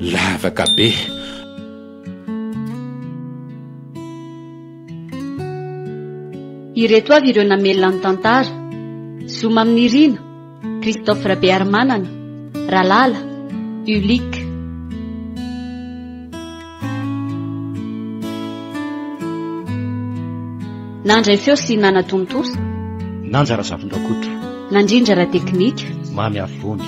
lavaka be. Ireto avy ireo namelona ny tantara: Zoma amin'ny Rino, Christophe Rabearmanana, Ralala, Ulika. Nandray feo sy nanatontosa, nanjara zavon-drakotra, nandrindra ra teknika, mamy avony.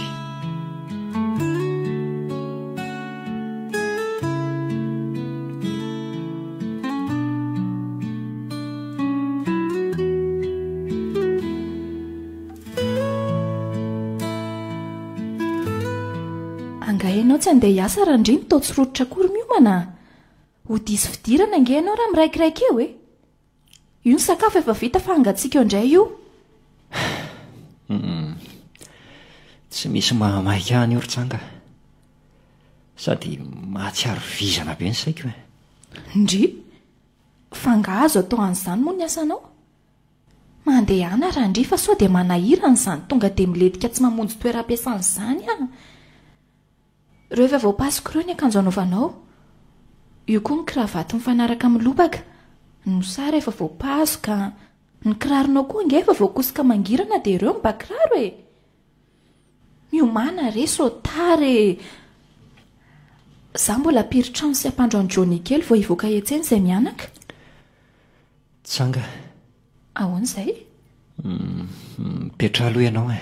Angahenao tsy andeha hiasa raha indriny tao tsy rototra akory miomana. Ho diso fidirana angahenao raha miraikiraiky eo e. Io ny sakafo efa vita fa hangatsika eo indray io. Tsy misy mahamaika any Oritsanga. Sady mahatsiaro vizana be ny saiko e. Ndry, fangazo atao an'izany moa ny asanao. Mandeha ana raha ndry fa sao dia manahirana izany tonga dia miletika tsy mamonjy toeram-piasan'izany a. Ireo efa voapasiko ireo ny akanjo anaovanao. Io koa ny kravaty mifanaraka amin'ny lobaka. Ny mosara efa voapasoka, ny kiraronao koa nge efa voakosoka mangirana dia ireo mibakiraro e. Miomana re sotare. Zaho mbola piritrano sy ampandro Johnny kely vao hivoaka etseny izay mianaka. Tsanga. Ahoana izay? Petra aloha ianao e.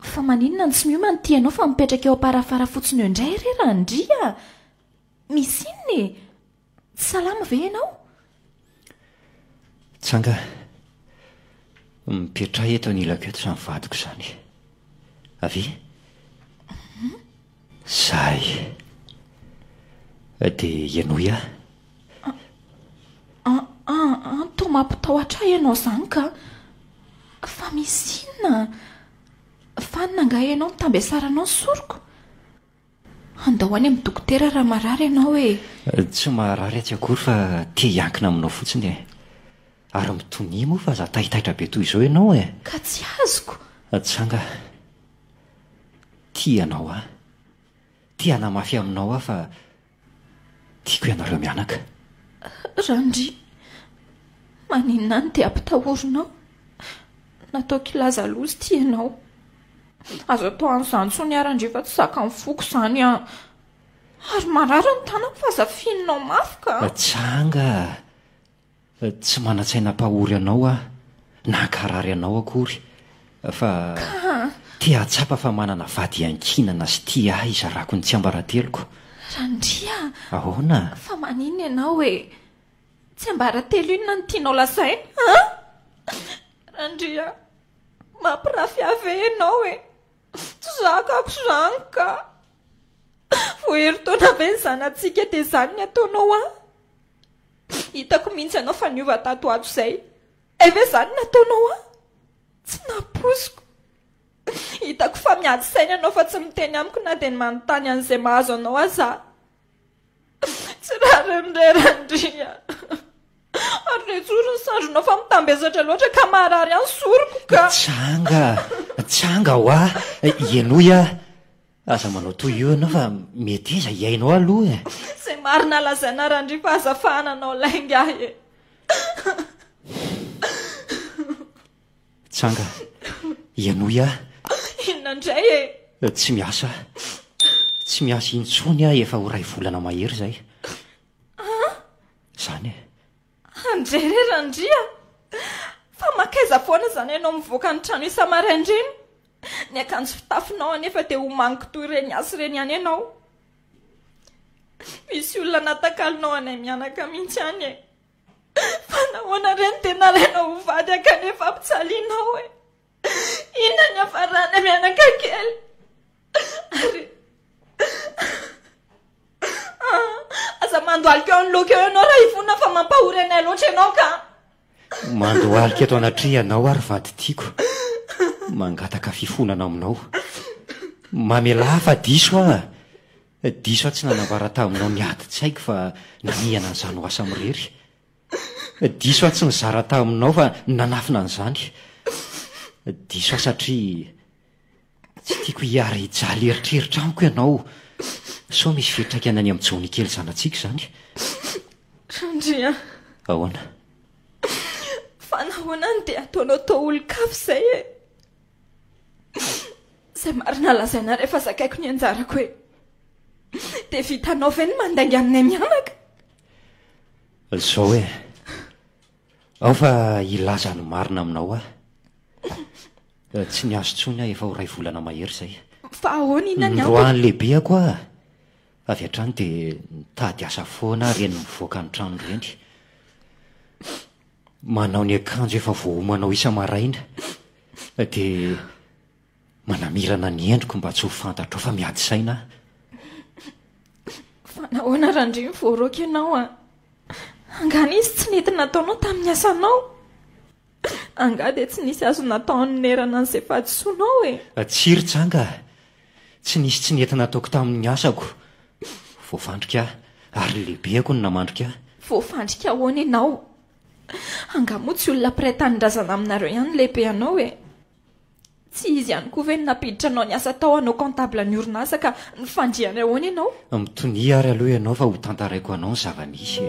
Fa maninona ny tsy miomana tianao fa mipetraka eo aparafara fotsiny eo indray re raha ndria. Misy inona e? Tsy salama ve ianao? Tsanga. Mipetra eto anilako eto izany vadiko izany. Avy? Zay. Dia ianao ia? Toa mampitahotra ianao izany ka. Fa misy inona? Fanina nga ianao mitamby asaranao soroko. Andao any amin'ny dokotera raha marary ianao e. Tsy marary atsy akory fa tia hiankina aminao fotsiny e. Ary mitony moa fa za tahitaitra be toy izao ianao e. Ka tsy azoko. Tsanga. Tianao a. Tia namafy aminao a fa tiako ianareo mianaka. Randry, maninona ny dia ampitahorinao? Natao kilaza lozy ty ianao. Azo atao an'izany so ny arandry fa tsy zaka mifoko izany a. Ary marary ny tanako fa zafininao mafy ka. Tsanga. Tsy manatsaina-pahory anao a. Nankarary anao akory. Fa tia atsapa fa manana vady ankinana sy tia izarako ny tsy ambarateloko. Randria. Ahoana? Fa maninona ianao e? Tsy ambaratelo inona ny tianao lasaina? Randria, mampirafy ave ianao e. Tsy zakako izany ka. Vohery-taona ve ny zanatsika dia izany ny ataonao a? Hitako mihitsy ianao fa niova tato ato izay. Eve izany ny ataonao a? Tsy naposiko. Hitako fa miady saina ianao fa tsy miteny amiko na dia ny manontany an'izay mahazo anao aza. Tsy rarin'indray Randria. Ary ny tsoro ny sandronao fa mitambezatra loatra ka marary any soroko ka. Tsanga ho a. Ianao ia. Aza manao toy io ianao fa mety iza iainao aloha e. Izay marina lazaina Randria fa azafahana anao lainga e. Tsanga. Ianao ia. Inona indray e? Tsy miasa. Tsy miasa intsony a efa ho ray volana mahery zay. Zany e. Andrere Randria. Fa makaiza foana izany ianao mivoaka ny trano isa-maraindriny. Ny akanjo fitafinao anefa dia ho manko toy ireny asa ireny ihany ianao. Misy olona natakalinao anay mianaka mihitsy any e. Fa nahoana ireny dia nalainao ho vady akanefa ampitsalianao e. Inona ny hafarana mianaka kely? Ary aza mandohalika eo ny loka eo ianao raha hivona fa mampahory anay loatra ianao ka. Mandohalika eto anatria ianao ary vady tiako. Mangataka fifonana aminao. Mamela fa diso a. Diso a tsy nanambara taminao niady tsy haiko fa nanihana an'izany ho asa mirery. Diso a tsy nizara taminao fa nanafina an'izany. Diso a satria tsy tiako hiary hijaly eritreritra amiko ianao so misy fitraikana any amin'ny jony kely zanatsika zany randria ahoana fa nahoanany dia ataonao tao olo-kafo izay e izay marina lazaina rehefa zakaiko ny anjarako hoe dia vitanao ve ny mandainga aminay mianaka zao hoe ao fa ilaza ny marina aminao tsy ny azo tsony aho efa ho ray volana mahery izay fa ahoana inany roany lehibe ako avy hatrany dia nitady asa foana reny mivoaka ny trano reny manao ny akanjo efa voahomanao isa-maraina dia manamirana ny endriko mba tsy ho fantatro fa miady saina fa nahoana randry ny voaroka ianao angana izy tsy nety nataonao tamin'ny asanao anga dia tsy nisy azo natao nynerana an'izay fahadisoanao tsiry tsanga tsy nisy tsy nety nataoko tamin'ny asako voafandrika ary lehibe ako ny namandrika voafandrika ahoana ianao angamo tsy olona piray tanindrazana aminareo ihany lehibe anao tsy izy ihany koa ve ny napiditra anao ny asa tao anao comptable ny orinasa ka nifandriana ahoana ianao mitony ary aloha ianao fa ho tantaraiko anao ny zava-nisy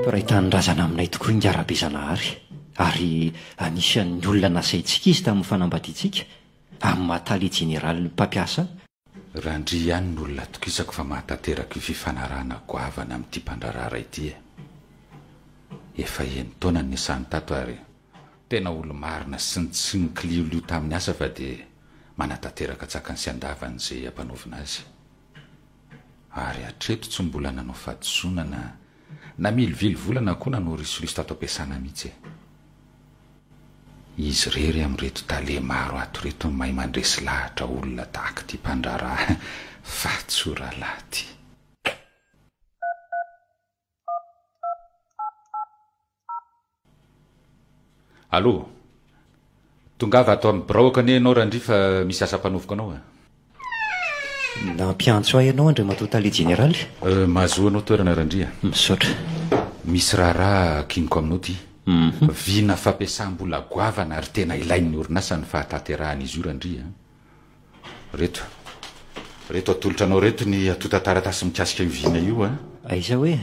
piray tanindrazana aminay tokoa ingarabezanahary ary anisan'ny olona nasaintsika izy tamin'ny fanambadiantsika amin'ny mahataly jeneraly ny mpampiasa randry ihany ny olona tokisako fa mahatateraka io fifanarahana goavana amin'ity mpandrarara ity efa eny taona ny isany tato ary tena olo marina sy ny kiliolio tamin'ny asa fa dia manatateraka tsakany sy andavany izay ampanovina azy ary hatreto tsy mbola nanao fahadisonana na milovily volana koa nanao risoloso tato ampiasana mihitsy izy rery amin'reto tale maro ato reto mahay mandresy lahatra olona tahaka ty mpandrara fa tsora laty allo tongava ato amin'ny braoka ane ianao randry fa misy asa mpanovoko anao nampiantso ahy ianao andre matotale jeneraly mahazo anao toerana randria misaotra misy raharaha kiniko aminao ty vina fampiasam-bola goavana ary tena ilain'ny orinasa ny fahataterahany izy io randria reto atolotra anao reto ny atotantaratasy mikasika vina io aiza hoe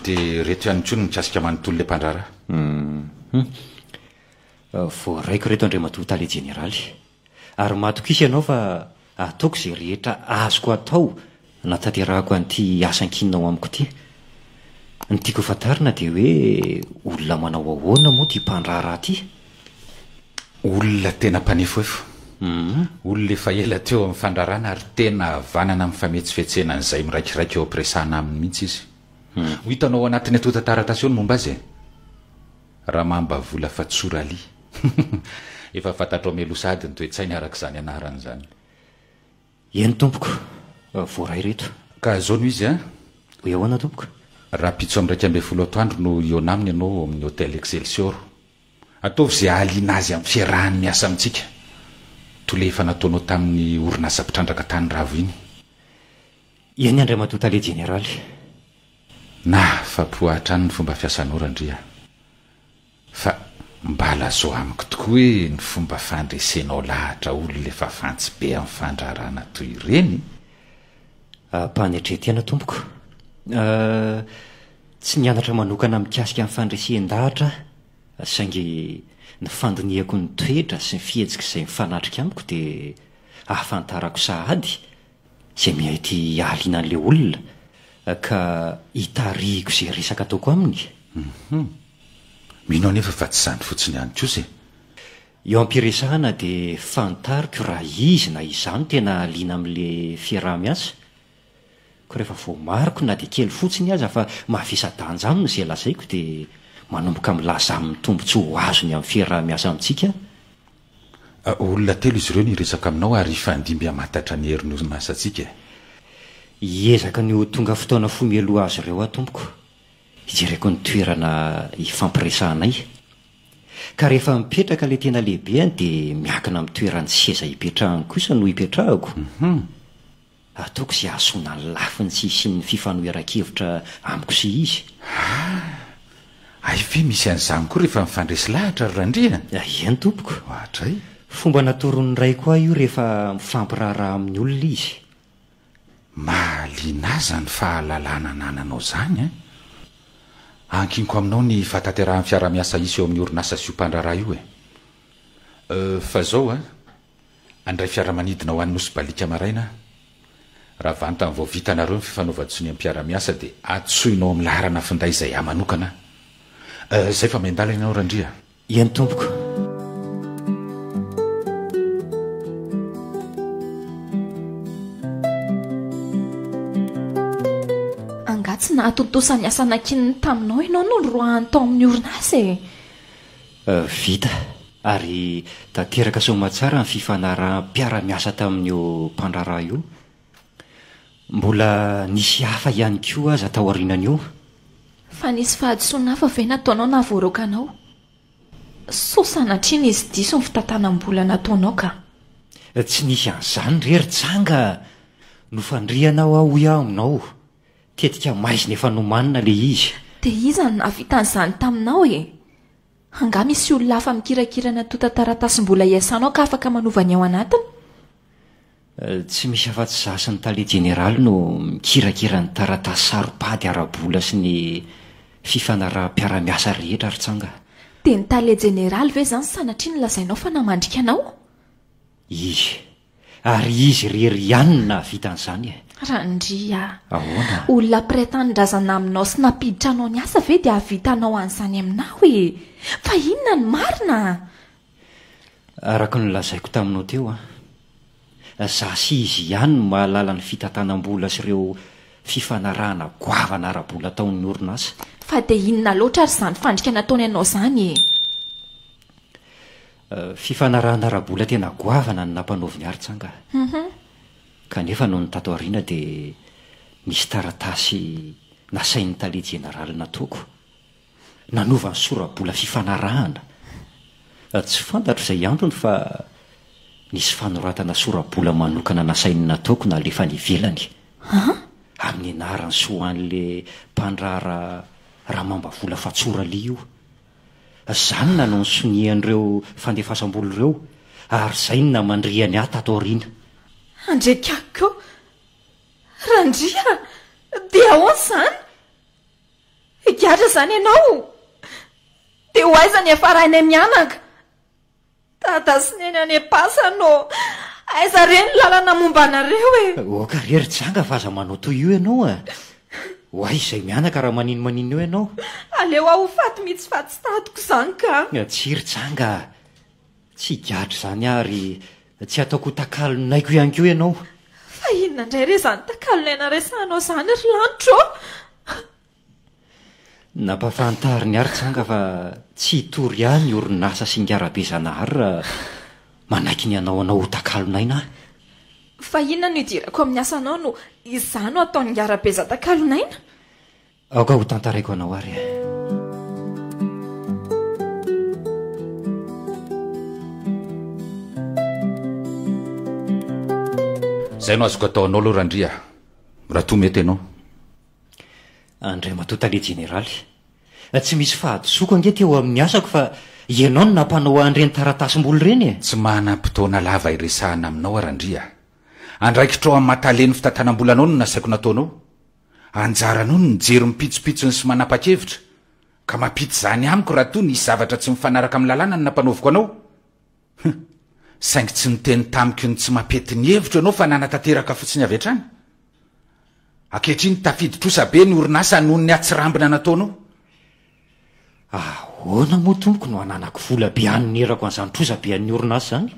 dia reto ihany koa ny mikasika manontolo le mpandrara voaraiko reto andre matotale jeneraly ary matokisa ianao fa ataoko izay rehetra azoko atao natanterahako an'ity asan-kinao amiko ity ny tiako fantarina dia hoe olona manao ahoana moa ty mpandrara ty olona tena mpanefoefo olona efa ela teo amin'ny fandrarana ary tena vanana amin'ny fametsifetsenan'izay miraikiraiky eo ampiresahana aminy mihitsy izy ho hitanao anatin'ny atotataratasy eo ny momba azy raha mamba vola fa tsoraly efa fantatro melosady ny toetsainy arak'izany anarany zany eny tompoko voaray reto ka zao no izy hoe ahoana tompoko raha pitso amin'ndraiky ambe folo atoandro no iona aminy ianao amin'ny hôtel excelsior ataovy izay ahaliana azy amin'ny fiarahany miasa amintsika tole efa nataonao tamin'ny orinasa mpitrandraka tany ravo iny eny andray matotale jeneraly na fampoahatra any ny fomba fiasanao randria fa mbala zao amiko tokoa hoe ny fomba fandresenao lahatra olona efa fantsy be amin'ny fandrarana toy ireny mpanetretiana tompoko tsy nianatra manokana mikasika amin'ny fandresen-dahatra saingy ny fandiniako ny toetra sy ny fihetsika izay mifanatrika amiko dia ahafantarako sahady izay mety ahaliana an'ilay olona ka hitarihiko izay resaka ataoko aminy mino anefa fa tsy zany fotsiny ihany kosa eo ampiresahana dia fantariko raha izy na izany tena liana amin'ilay fiaraha-miasa ko rehefa voamariko na dia kely fotsiny aza fa mahafisadanja aminy izay lazaiko dia manomboka milaza amin'ny tombotsy ho azony amin'ny fiaraha-miasa amintsika olona telo izy ireo ny resaka aminao ary fandimby hamatatra ny herin'ny orinasa antsika hiezaka ny ho tonga fotoana fomelo azy ireo tompoko hijereko ny toerana ifampiresahanay ka rehefa mipetraka ilay tena lehibe any dia miakina amin'ny toerany seza hipetrahany kosa no hipetrahako ataoko izay ahasoana ny lafiny sy ny fifanoeran-kevitra amiko sy izy ay ve misy an'izany koa rehefa mifandresy lahatra ry randria eny tompoko atray fomba natoron'ny ray koa io rehefa mifampiraharaha amin'ny olona izy mahalianaza ny fahalalana nananao zany ankinko aminao ny fataterahan'ny fiara-miasa isy eo amin'ny orinasa sy io mpandraraha io fa zao andray fiaramanidina ho an'ny nosy balika maraina raha vantany vao vitanareo ny fifanaovatsony amin'ny mpiara-miasa dia atsoinao amin'ny laharana finday izay amanokana zay fa mandala ianao randria eny tompoko angatsy nahatontosany asana kininy taminao ianao no roahany tao amin'ny orinasa vita ary tanteraka somatsara ny fifanaraha-mpiara-miasa tamin'io mpandraraha io mbola nisy hafa ihany koa aza tao arinana io fa nisy fahadisoana hafa ve nataonao na voarokanao so sanatriny izy diso ny fitantanam-bola nataonao ka tsy nisy an'izany rery-tsanga no fandrianao aho iaho aminao tetika maizina efa nomanina le izy dia izany nahavitan'izany taminao anga misy olona hafa mikirakirana totataratasym-bola iasanao ka afaka manovany ao anatiny tsy misy afa-tsy zasy ny tale jeneraly no mikirakira ny taratasy saropady ara-bola sy ny fifanaraha-mpiara-miasa rehetra ry tsanga dia ny tale jeneraly ve zany sanatria ny lazainao fa namandrika anao izy ary izy rery ihany na vitan'izany randria ahoana olona piray-tanindrazana aminao sy napiditra anao ny asa ve dia havitanao an'izany aminao fa inona ny marina araka ny lazaiko taminao teo zasy izy ihany no mahalala ny fitantanam-bola sy ireo fifanarahana goavana ara-bola taon'ny orinasa fa dia inona loatra ary izany fandrika nataony ianao zany fifanarahana ara-bola tena goavana ny nampanaoviny ary-tsanga kanefa no ny tato ariana dia nisy taratasy nasain'ny tale jeneraly nataoko nanova ny sora-bola fifanarahana tsy fantatro izay antony fa nisy fanoratana sora-bola manokana nasainy nataoko na lefa nivelany amin'ny anarany soan'le mpandrara raha mamba vola fatsoraly io zany nanao ny sonian'ireo fandefasam-bola ireo ary zay ny namandriany ahy tato ariana andrekako randria dia ahoana izany higadra izany ianao dia ho aiza ny afarainy mianaka tadasineny any ampasanao aiza reny lalana momba anareo oka rery tsanga fa aza manao toy io ianao ho aiza izay mianaka raha maninomanino eo ianao aleo aho ho faty mihitsy fa tsy tatiko izany ka tsiry tsanga tsy gadra izany ary tsy ataoko takalonaiko ihany ko ianao fa inona indray re izany takalonaina resanao izany ry lanitro nampafantariny ary tsanga fa tsy hitory ihany orinasa sy ngara-bezanahary raha manaiky ny anao anao ho takalonaina fa inona no idirako amin'ny asanao no izany no ataony ngara-beza takalonaina aoka ho tantaraiko anao ary zay no azoko atao anao aloha randria raha toa mety ianao andray matotale jeneraly tsy misy fahadisoko ange teo amin'ny asako fa ianao no nampanao an'ireny taratasym-boly ireny tsy manam-potoana lava iresahana aminao randria andraikitrao amin'ny mahataleny fitantanam-bolanao no nasaiko nataonao anjaranao no nijery mipitsopitsony sy manapa-kevitra ka mampity izany amiko raha toa nisy zavatra tsy mifanaraka amin'ny lalàna ny nampanaoviko anao saingy tsy niteny tamiko ny tsy mampety ny hevitra ianao fa nanatanteraka fotsiny avy hatrany ankehitriny tafiditra be ny orinasa noho ny atsirambina nataonao ahoana moa tompoko no ananako vola be anynerako an'izany trosabe an'ny orinasa zany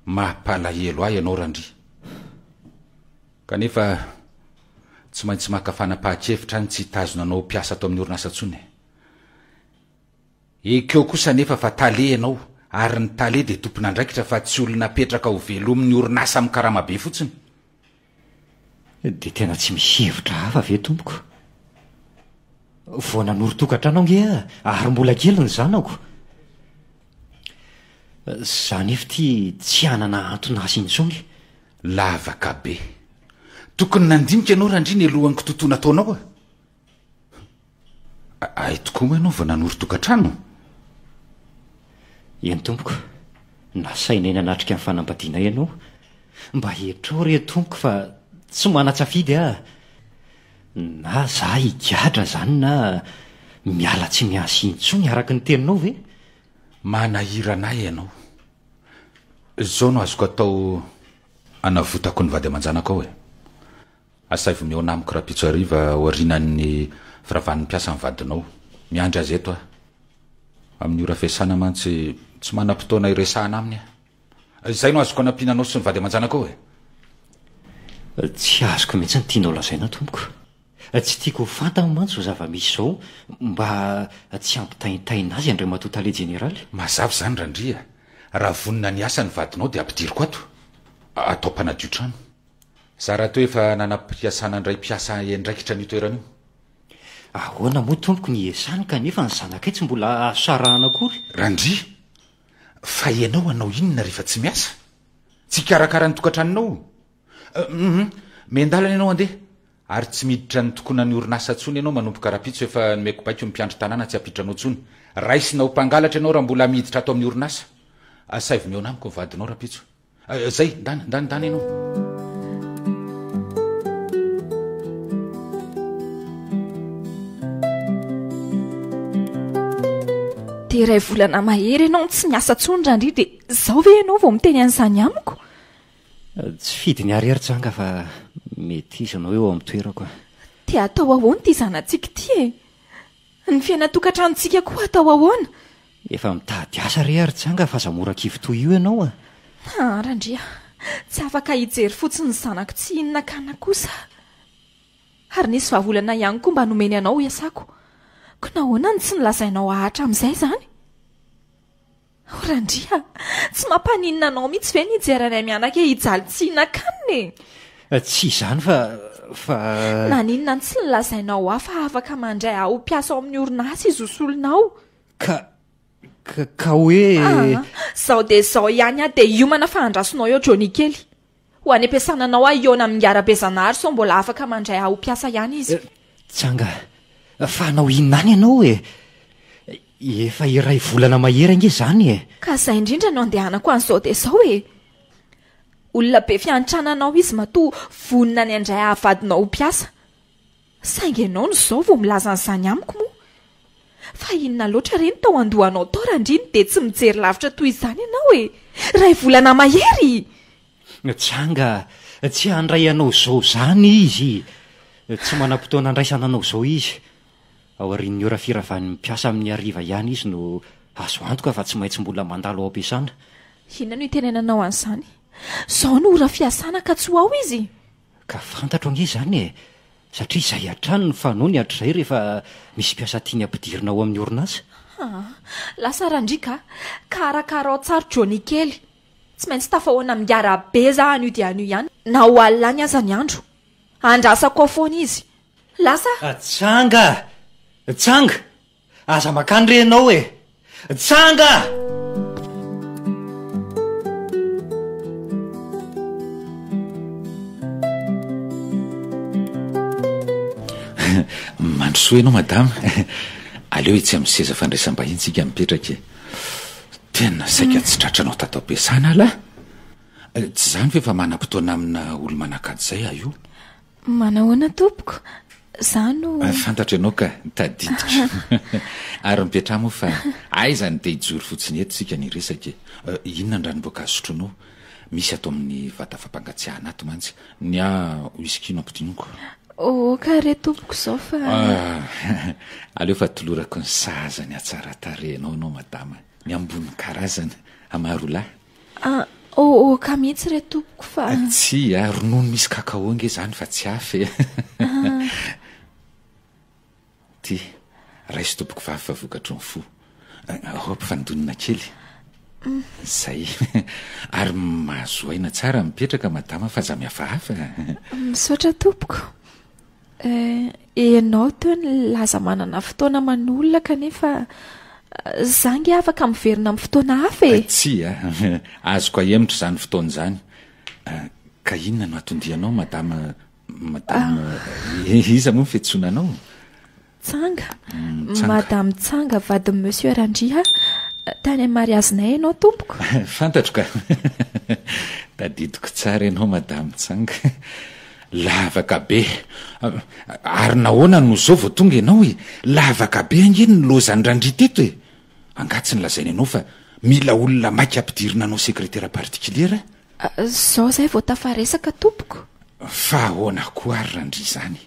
mampalahelo ahy ianao randria kanefa tsy maintsy makafanam-pahakevitra any tsy hitazonanao mpiasa atao amin'ny orinasa ntsony ekeo kosa nefa fa tale ianao ary ny tale dia tompon'andraikitra fa tsy olona petraka ho velomin'ny orinasa amin'ny karamabe fotsiny dia tena tsy misy hevitra hafa ve tompoko vao nanoro-tokantrano nge ary mbola kely ny zanako zany efa ty tsy anana antonasy intsony lavaka be tokony nandinika ianao randria ny alohan'ny kitotoana taonao ay tokoa moa ianao vao nanory tokantrano? eny tompoko, nasaina eny anatrika amin'ny fanambadiana ianao mba hetrao re tompoko fa tsy mana-tsafidy na za higadra zany na miala tsy miasa intsony araky ny teninao ve? Manahiranahy ianao. Zao no azoko atao anavotako ny vady aman-janako ao asaivo miona amiko raha pitso ariva orinan'ny firavan'ny mpiasa ny vadinao miandry azy eto amin'ny ora fiasana mantsy tsy manam-potoana iresahana aminy zay no azoko anampinanao sy ny vady aman-janako ao tsy azoko mihitsy ny tianao lazaina tompoko. Tsy tiako fantany mantsy zava-misy zao mba tsy ampitaintaina azy andray matotale jeneraly. Mazava zany randria, raha vonina ny asa ny vadinao dia ampidiriko ato atao mpanadio trano. Za raha to efa nanam-piasana indray mpiasa endraikitra ny toerana io. Ahoana moa tompoko ny esany kanefa ny zanakay tsy mbola sarahana akory? Randria, fa ianao anao inona rehefa tsy miasa? Tsy karakara ny tokantranonao? Mendalana ianao andeha ary tsy miditra ny tokona ny orinasa tsony ianao manompoka rapitso efa nomeko baiko mpiandry tanàna tsy apidranao tsony. Raisinao mpangalatra ianao raha mbola miditra ato amin'ny orinasa. Asaivo miona amiko ny vadinao rapitso. Zay, ndany ianao. Dia iray volana mahery ianao tsy miasa tsony randria dia zao ve ianao vao miteny an'izany amiko? Tsy fidy ny ariary-tsanga fa mety izanao eo amin'ny toerako. Dia atao ahoana ty zanantsika ty ny fiainatokantranontsika koa atao ahoana? Efa mitady asa ariary-tsanga fa aza mora kivitoy io ianao randria, tsy afaka hijery fotsiny ny zanako tsy inona kana kosa. Ary nisy vahavolana ihany koa mba nomeny anao iasako. Ko nahoana ny tsy nilazainao ahatra amin'izay zany? Randria, tsy mampaninona anao mihitsy ve nijeranay mianaka hijaly tsy hinan-kaniny? Tsy izany fa naninona ny tsy nilazainao fa afaka mandray aho mpiasa ao amin'ny orinasa izy hosolonao? Ka hoe zao dia zao ihany dia iomana fa andrasonao eo Johnny kely. Ho any ampiasananao iona amin'ny ara-bezanahary so mbola afaka mandray aho mpiasa ihany izy. Tsanga, fa anao inona any ianao efa iray volana mahery ange zany Ka izay indrindra no andehanako an'izao dia zao olona be fiantrananao izy matoa vonina ny andray ahavadinao mpiasa. Saingy ianao no zao vao milaza an'izany amiko moa. Fa inona loatra reny tao andohanao tao randriny dia tsy mijery lavitra toy izany ianao iray volana mahery. Tsanga, tsy handray anao zao zany izy. Tsy manam-potoana andraisana anao zao izy. Ao aorian'ny ora firavan'ny mpiasa amin'ny ariva ihany izy no azo antoka fa tsy maintsy mbola mandalo ao am-piasana. Inona no itenenanao an'izany? Zao no ora fiasana ka tsy ho ao izy? Ka fantatro ange zany satria izay hatrany ny fanony hatr'izay rehefa misy mpiasa tiany ampidirina ao amin'ny orinasa. Lasa randrika ka arakarao tsara Johnny kely. Tsy maintsy tafahoana miara-be za anio dia anio ihany na ho alina any aza ny andro. Andrasako ao foana izy. Lasa Tsanga, aza makany re ianao Tsanga! Mandrosoa ianao madama. Aleo itsy amin'ny seza fandraisam-bahiny tsika mipetraka. Tena saika tsy tratranao tato am-piasana ala. Tsy zany ve fa manam-potoana amina olo manakady zay io? Manahoana tompoko? Zano fantatra ianao ka tadidika. Ary mipetra moa fa aizany dia hijory fotsiny eto sika ny resaka. Inona ny ranom-boankazo sotronao? Misy ato amin'ny vata fampangatsiahana ato mantsy. Ny whisky no ampidiniko. Ka re tompoko zao fa aleo fa tolorako ny sahazany atsara tarehinao ianao madama. Ny ambony karazana amaro lahy. Ka mihitsy re tompoko fa tsy ronono misy kakao nge zany fa tsy afy. Ty raisy tompoko vavy fa vokatro ny fo. Ampifandonina kely zay. Ary mahazo aina tsara mipetraka madama fa za mihafahafa. Misaotra tompoko. Ianao teo ny laza manana fotoana manolona kanefa zangy afaka miverina amin'ny fotoana hafa Tsy azoko ahemitra zany fotoana zany. Ka inona no atondianao madama iza moa ny fiantsonanao? Tsanga madame Tsanga vadin'i monsieur Randria tany mariazinay ianao tompoko. Fantatro ka tadidiko tsara ianao madame Tsanga, lavaka be ary nahoana no zao vao tonga ianao e, lavaka be angeny ny lozany Randria teto e. Angatsy ny lazaina ianao fa mila olona maika ampidirina anao sekretera partikiliera. Zao zay vao tafaresaka tompoko. Fa ahoana koa ary Randria izany,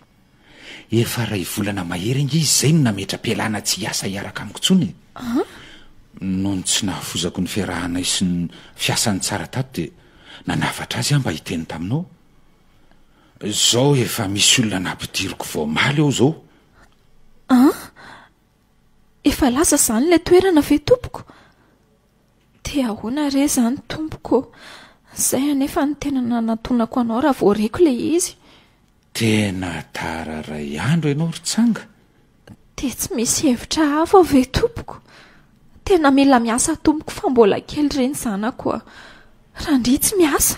efa ray volana mahery inge izy zay no nametra-pialana tsy hiasa hiaraka amiko tsony. Noho ny tsy nahafozako ny fiarahanay sy ny fiasany tsara tato dia nanafatra azy mba hiteny taminao. Zao efa misy olona nampidiriko vao maly eo zao. Efa lasa zany ilay toerana ve tompoko? Te ahoana re zany tompoko? Zay anefa ny tena nanatonako anao raha voareko ilay izy. Tena tara ray andro ianao ry Tsanga. Te tsy misy hevitra hafa ve tompoko? Tena mila miasa tompoko fa mbola kely reny zanako. Randria tsy miasa.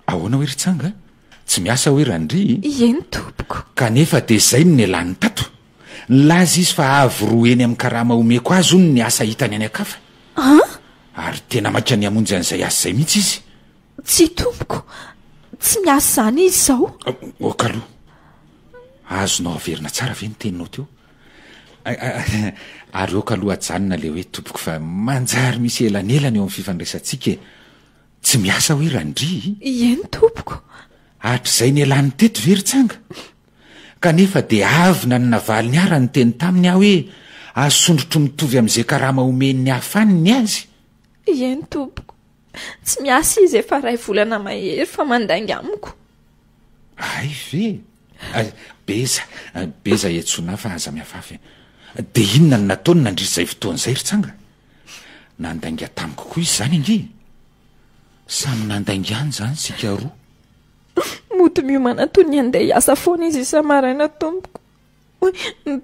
Ahoana hoe ry Tsanga? Tsy miasa hoe Randria? Eny tompoko. Kanefa dia izay no nialany tato. Nilaza izy fa avy roa eny amin'ny karama omeko azy hono ny asa hitany any akafa. Ary tena maika ny hamonjy an'izay asa izay mihitsy izy. Tsy tompoko, tsy miasa zany izy zao. Okaloha, azonao averina tsara ve ny teninao teo? Ary okaloha ajanona le hoe tompoko fa manjary misy elanelany eo amin'ny fifandraisantsika. Tsy miasa hoe Randria? Eny tompoko. Hatr'izay ny elany teto ve ry Tsanga? Kanefa dia avy na navaly ny ara ny teny taminy aho hoe asondrotro mitovy amin'izay karama omen'ny hafaniny azy. Eny tompoko, tsy miasa izy efa ray volana mahery fa mandainga amiko. Ay ve? Beza etsona fa aza miafafy. Dia inona no nataony nandrisy izay fotoan'izay ry Tsanga? Nandainga tamiko koa izy zany inge. Samy nandainga any zany sika roa. Mody miomana toy ny andeha hiasa foana izy isa-maraina tompoko.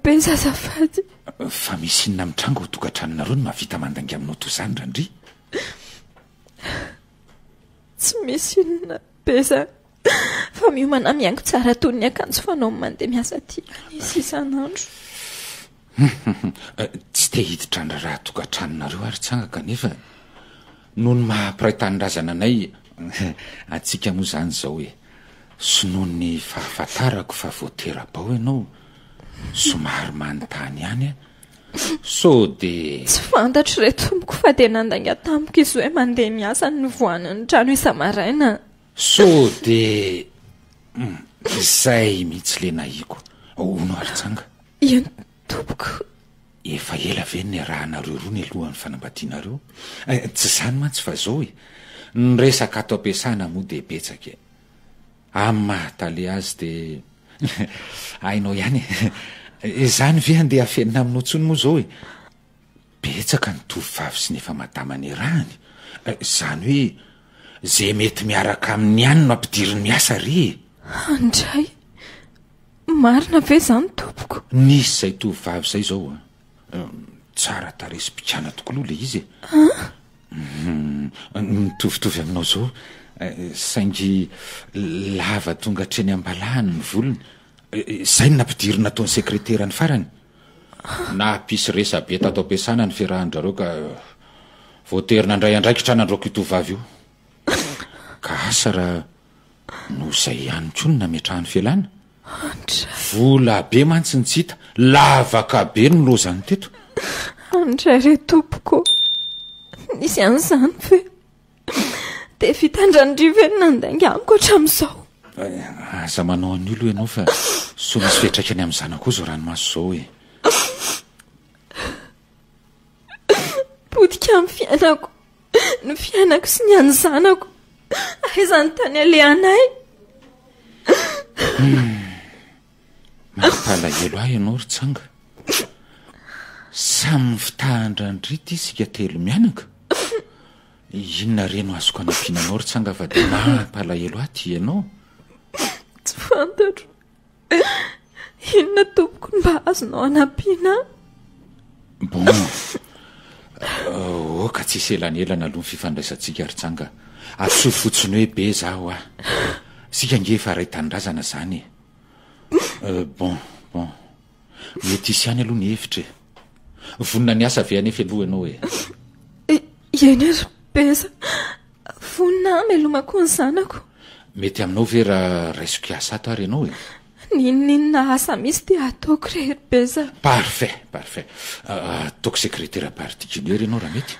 Beza azafady. Fa misy inona mitranga ho tokantranonareo no mahavita mandainga aminao toy izany Randria? Tsy misy inona Beza, fa miomana miaingo tsara toy ny akanjo fanao mandeha miasa ty izy isan'andro. Tsy te hiditra ny raha tokantranonareo ary Tsanga kanefa noho ny mahampiray tanindrazana anay atsika moa zany zao hoe sy noho ny fahafantarako fa voaterabao ianao somary manontany ihany so de tsy fantatro re tompoko fa dia nandainga tamiko izy hoe mandeha miasa ny voanany trano isa-maraina. So de izay mihitsy le nahiko. Ono ary Tsanga? Eny tompoko. Efa ela ve ny rahanareo roa ny alohan'ny fanambadianareo? Tsy zany mantsy fa zao e, ny resaka ato ampiasana moa dia betsaka. Amin'ny mahatale azy dia hainao ihany izany ve andeha afenina aminao tsony moa zao e? Betsaka ny tovovavy sy nefa madamany rahany. Zany hoe zay mety miaraka amin'ny ihany no ampidiriny miasa re. Andray, marina ve zany tompoko? Nisy izay tovovavy izay zao tsara taresy mpikana tokoloha le izy mitovitovy aminao zao, saingy lava tonga hatreny ambalahany ny volony. Izay no nampidirina ataony sekretera ny farany. Na pisy resa be tato ampiasana ny fiarahandrareo ka voaterina andray andraikitra nandroako io tovovavy io. Ka asa raha no izay ihany koa no nametrahany fialana. Vola be mantsy ny tsy hita, lavaka be no lozany teto. Andray re tompoko, nisy an'izany ve? Dia fitandrandria ve no nandainga amiko hatramin'izao? Aza manao an'olo ianao fa so misy fiatraikany amin'ny zanako zao ranomaso zao e. Podika amin'ny fiainako, ny fiainako sy ny an'ny zanako, aiza ny tany alehanay? Mampalahelo ahy ianao ry Tsanga. Samy fitahan-Randria ty isika telo mianaka. Inona reno azoko anampianao ry Tsanga fa dia mampalahelo ahy ty ianao. Tsy fantatro. Inona tompoko mba azonao anampiana? Bon, oka tsisy elanelana aloha ny fifandraisantsika ry Tsanga. Atsoy fotsiny hoe be zaho sika nge fa ray tanindrazana zany. Bon, mety isy any aloha ny hevitra vonina ny asa avy anefa aloha ianao hoe eny ary beza vonina melomako ny zanako mety aminao ve raha raisiko asa ato ary ianao e ninina asa misy dia ataoko rehery beza parfait ataoko secrétaire particulier ianao raha mety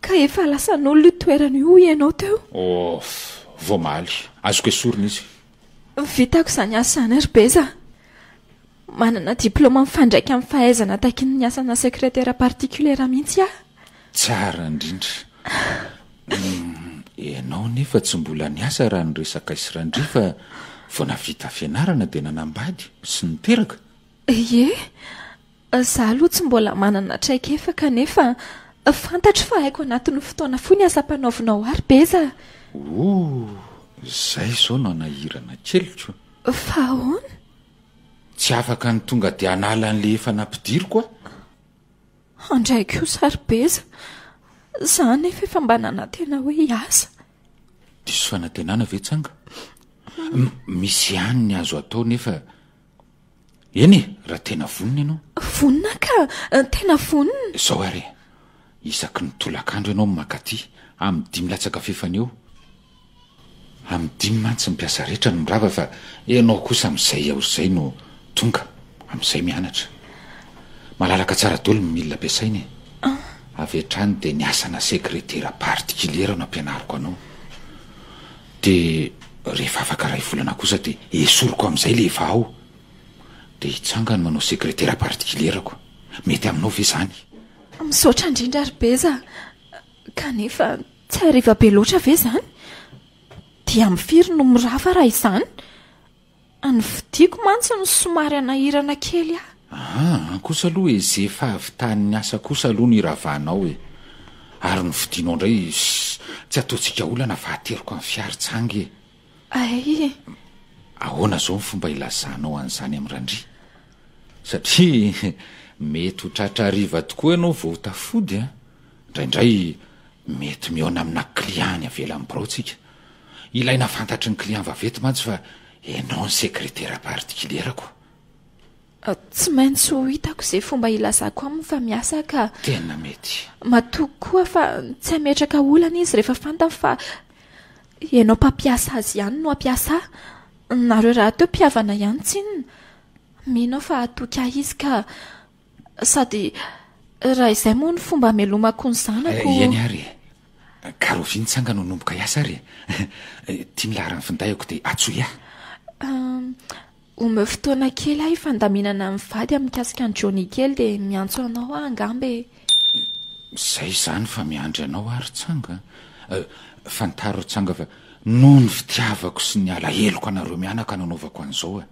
ka efa lasan'olona toerana io ianao teo voamaly azoko esorina izy vitako izany asa zany ary beza manana diplôma mifandraika amin'ny fahaizana taky ny asana secrétaire particulier mihitsy tsara indrindra ianao nefa tsy mbola ny asa raha nyresaka isirandry fa vao navita fianarana dia nanambady sy niteraka za aloha tsy mbola manana traikefa kanefa fantatro fa haiko anatin'ny fotoana foy ny asa-panaovinao ary beza zay zao no anahirana keliko fa ahoana tsy afaka ny tonga dia anala n'le efa nampidiriko andraiko io sary beza za nefa efa mba nanantena hoe hiasa diso fanantenana ve tsanga misy ihany ny azo atao nefa eny raha tena vonina ianao vonina ka tena vonina zao ary isaky ny tolakandro ianao makaty amin'ny 5 latsaka fefana eo amin'ny 5 mantsy mpiasa rehetra no mirava fa ianao kosa amin'izay aorizay no tonga amin'izay mianatra malalaka tsara dolo ny milina ampiasaina avy hatrany dia ny asana secrétaire particulier no ampianariko anao dia rehefa afaka ray volana kosa dia esoriko amin'izay le efa ao dia hitsanga no manao secrétaire particulierako mety aminao ve zany misaotra indrindra ary beza kanefa tsy hariva be loatra ve zany dia mifiry no mirava raha izany any vidiako mantsy ny somary anahirana kely kosa aloha izay efa avitan'ny asa kosa aloha ny iravanao ary ny vidianao indray tsy ataontsika olana vahateriko amin'ny fiaritsanga ahoana zao ny fomba ilazanao an'izany amin'randry satria mety ho tratra hariva tokoa ianao vao tafody indraindray mety miona amina client avelan'ny braotsika ilaina fantatry ny client vaventy mantsy fa ianao ny secrétaire particulierako tsy maintsy ho hitako izay fomba ilazako aminy fa miasa ka tena mety matoko koa fa tsy hametraka olana izy rehefa fantany fa ianao mpampiasa azy ihany no ampiasa nareo raha teo mpiavana ihany tsinona minao fa atoka izy ka sady raha izay moa ny fomba melomako ny zanako eny ary karoviny tsanga no nomboka iasa ary tia milarany findayako dia atsoya ome fotoana kely ahy fandaminana mivady amin'ny kasika ny jony kely dia miantso anao angambe zay zany fa miandry anao ary tsanga fantaro tsanga fa noho ny fitiavako sy ny alaheloko anareo mianaka nanaovako an'izao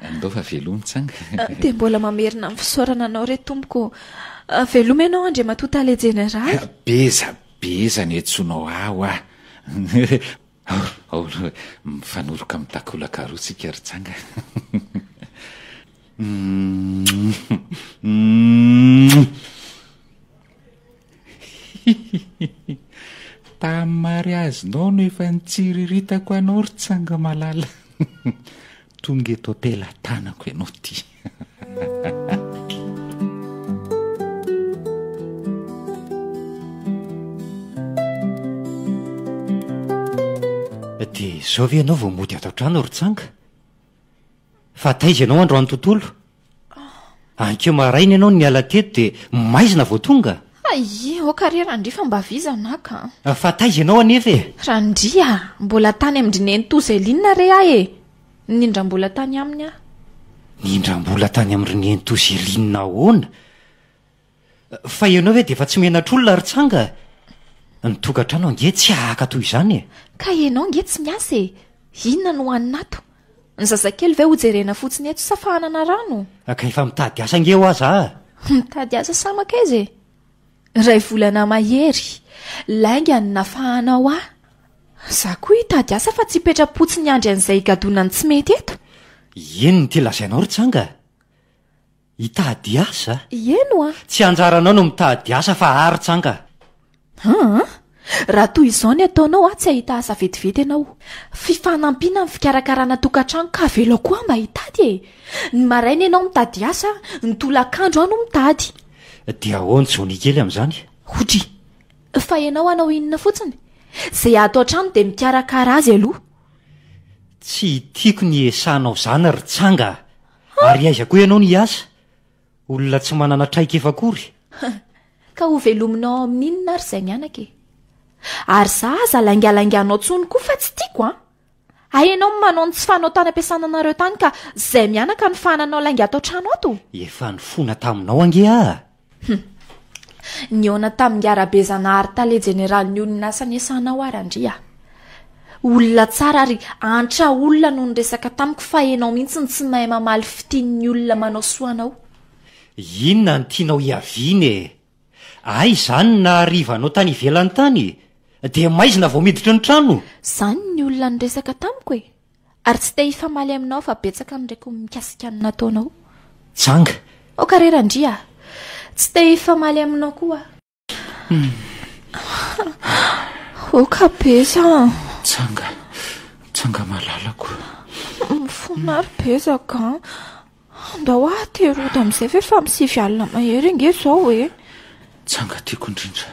andao fa velony tsanga dia mbola mamerina amin'ny fisaorana anao re tompoko veloma ianao andre matotale jeneraly beza ny etsonao aho mifanoroka mitakolaka rotsika ry tsanga tamin'ny mariazinao no efa nitsiriritako anao ry tsanga malala tonga eto hotela tanako ianao ty dia zao ve ianao vao mody ato trano ry tsanga fa taizy ianao androany tontolo ankeo maraina ianao ny ala teto dia maizina vao tonga okare randria fa mba vizana ka fa taizy ianao anefa randria mbola tany amindrineny toza linina re ahy nindrambola tany aminy nindrambola tany amin'ireny tozy linina ahoana fa ianao ve dia efa tsy menatr'olona ry tsanga nytokantrano ange tsy ahaka toy izany ka ianao nge tsy miasa inona no hoaninato ny zazakely ve hojerena fotsiny eto safahanana rano ka efa mitady asa nge ho aza mitady asa samaka izy ray volana mahery lainga ny nafahanao za koa hitady asa fa tsy hipetra-potsy ny andry an'izay gadonany tsy mety eto eny ny ty lazainao ry tsanga hitady asa eno tsy anjaranao no mitady asa fa ary tsanga raha toy izao ny ataonao tsy ahita asa vetivety ianao. Fifanampiana ny fikarakarana tokantrano ka velao koa mba hitady ny maraina ianao mitady asa, ny tolakandro ano mitady. Dia ahoany jony kely amin'izany? Hodry, fa ianao anao inona fotsiny? Izay ato an-trano dia mikarakara azy aloha. Tsy tiako ny esanao zany ry tsanga. Ary aiza koa ianao ny asa? Olona tsy manana traika efa-kory. Ka ho velominao amin'inona ary izay mianaka e? Ary zaza laingalainganao tsony koa fa tsy tiako a. Ianao manao ny tsy fanao tany ampiasana anareo tany ka izay mianaka ny fananao lainga ato trano ato. Efa nifona taminao ange a. Niona tamin'ny arabezana tale jeneraly olona asa niasanao ary andria. Olona tsara ary antra olona no niresaka tamiko fa ianao mihitsy tsy mahay mamaly fitian'ny olona manao soanao. Inona ny tianao hiaviany? Ay izany na harivanao tany ivelany tany dia maizina vao miditra ny trano. Izany ny olona niresaka tamiko e. Ary tsy te hifamaly aminao fa betsaka ndraiky mikasika ny nataonao. Tsanga. O karera andria. Tsy te hifamaly aminao koa. O kabeza. Tsanga malalako. Fonary bezaka. Andao aterody amin'izay ve fa misivy alina mahery nge zao e. Tsanga tiako indrindra.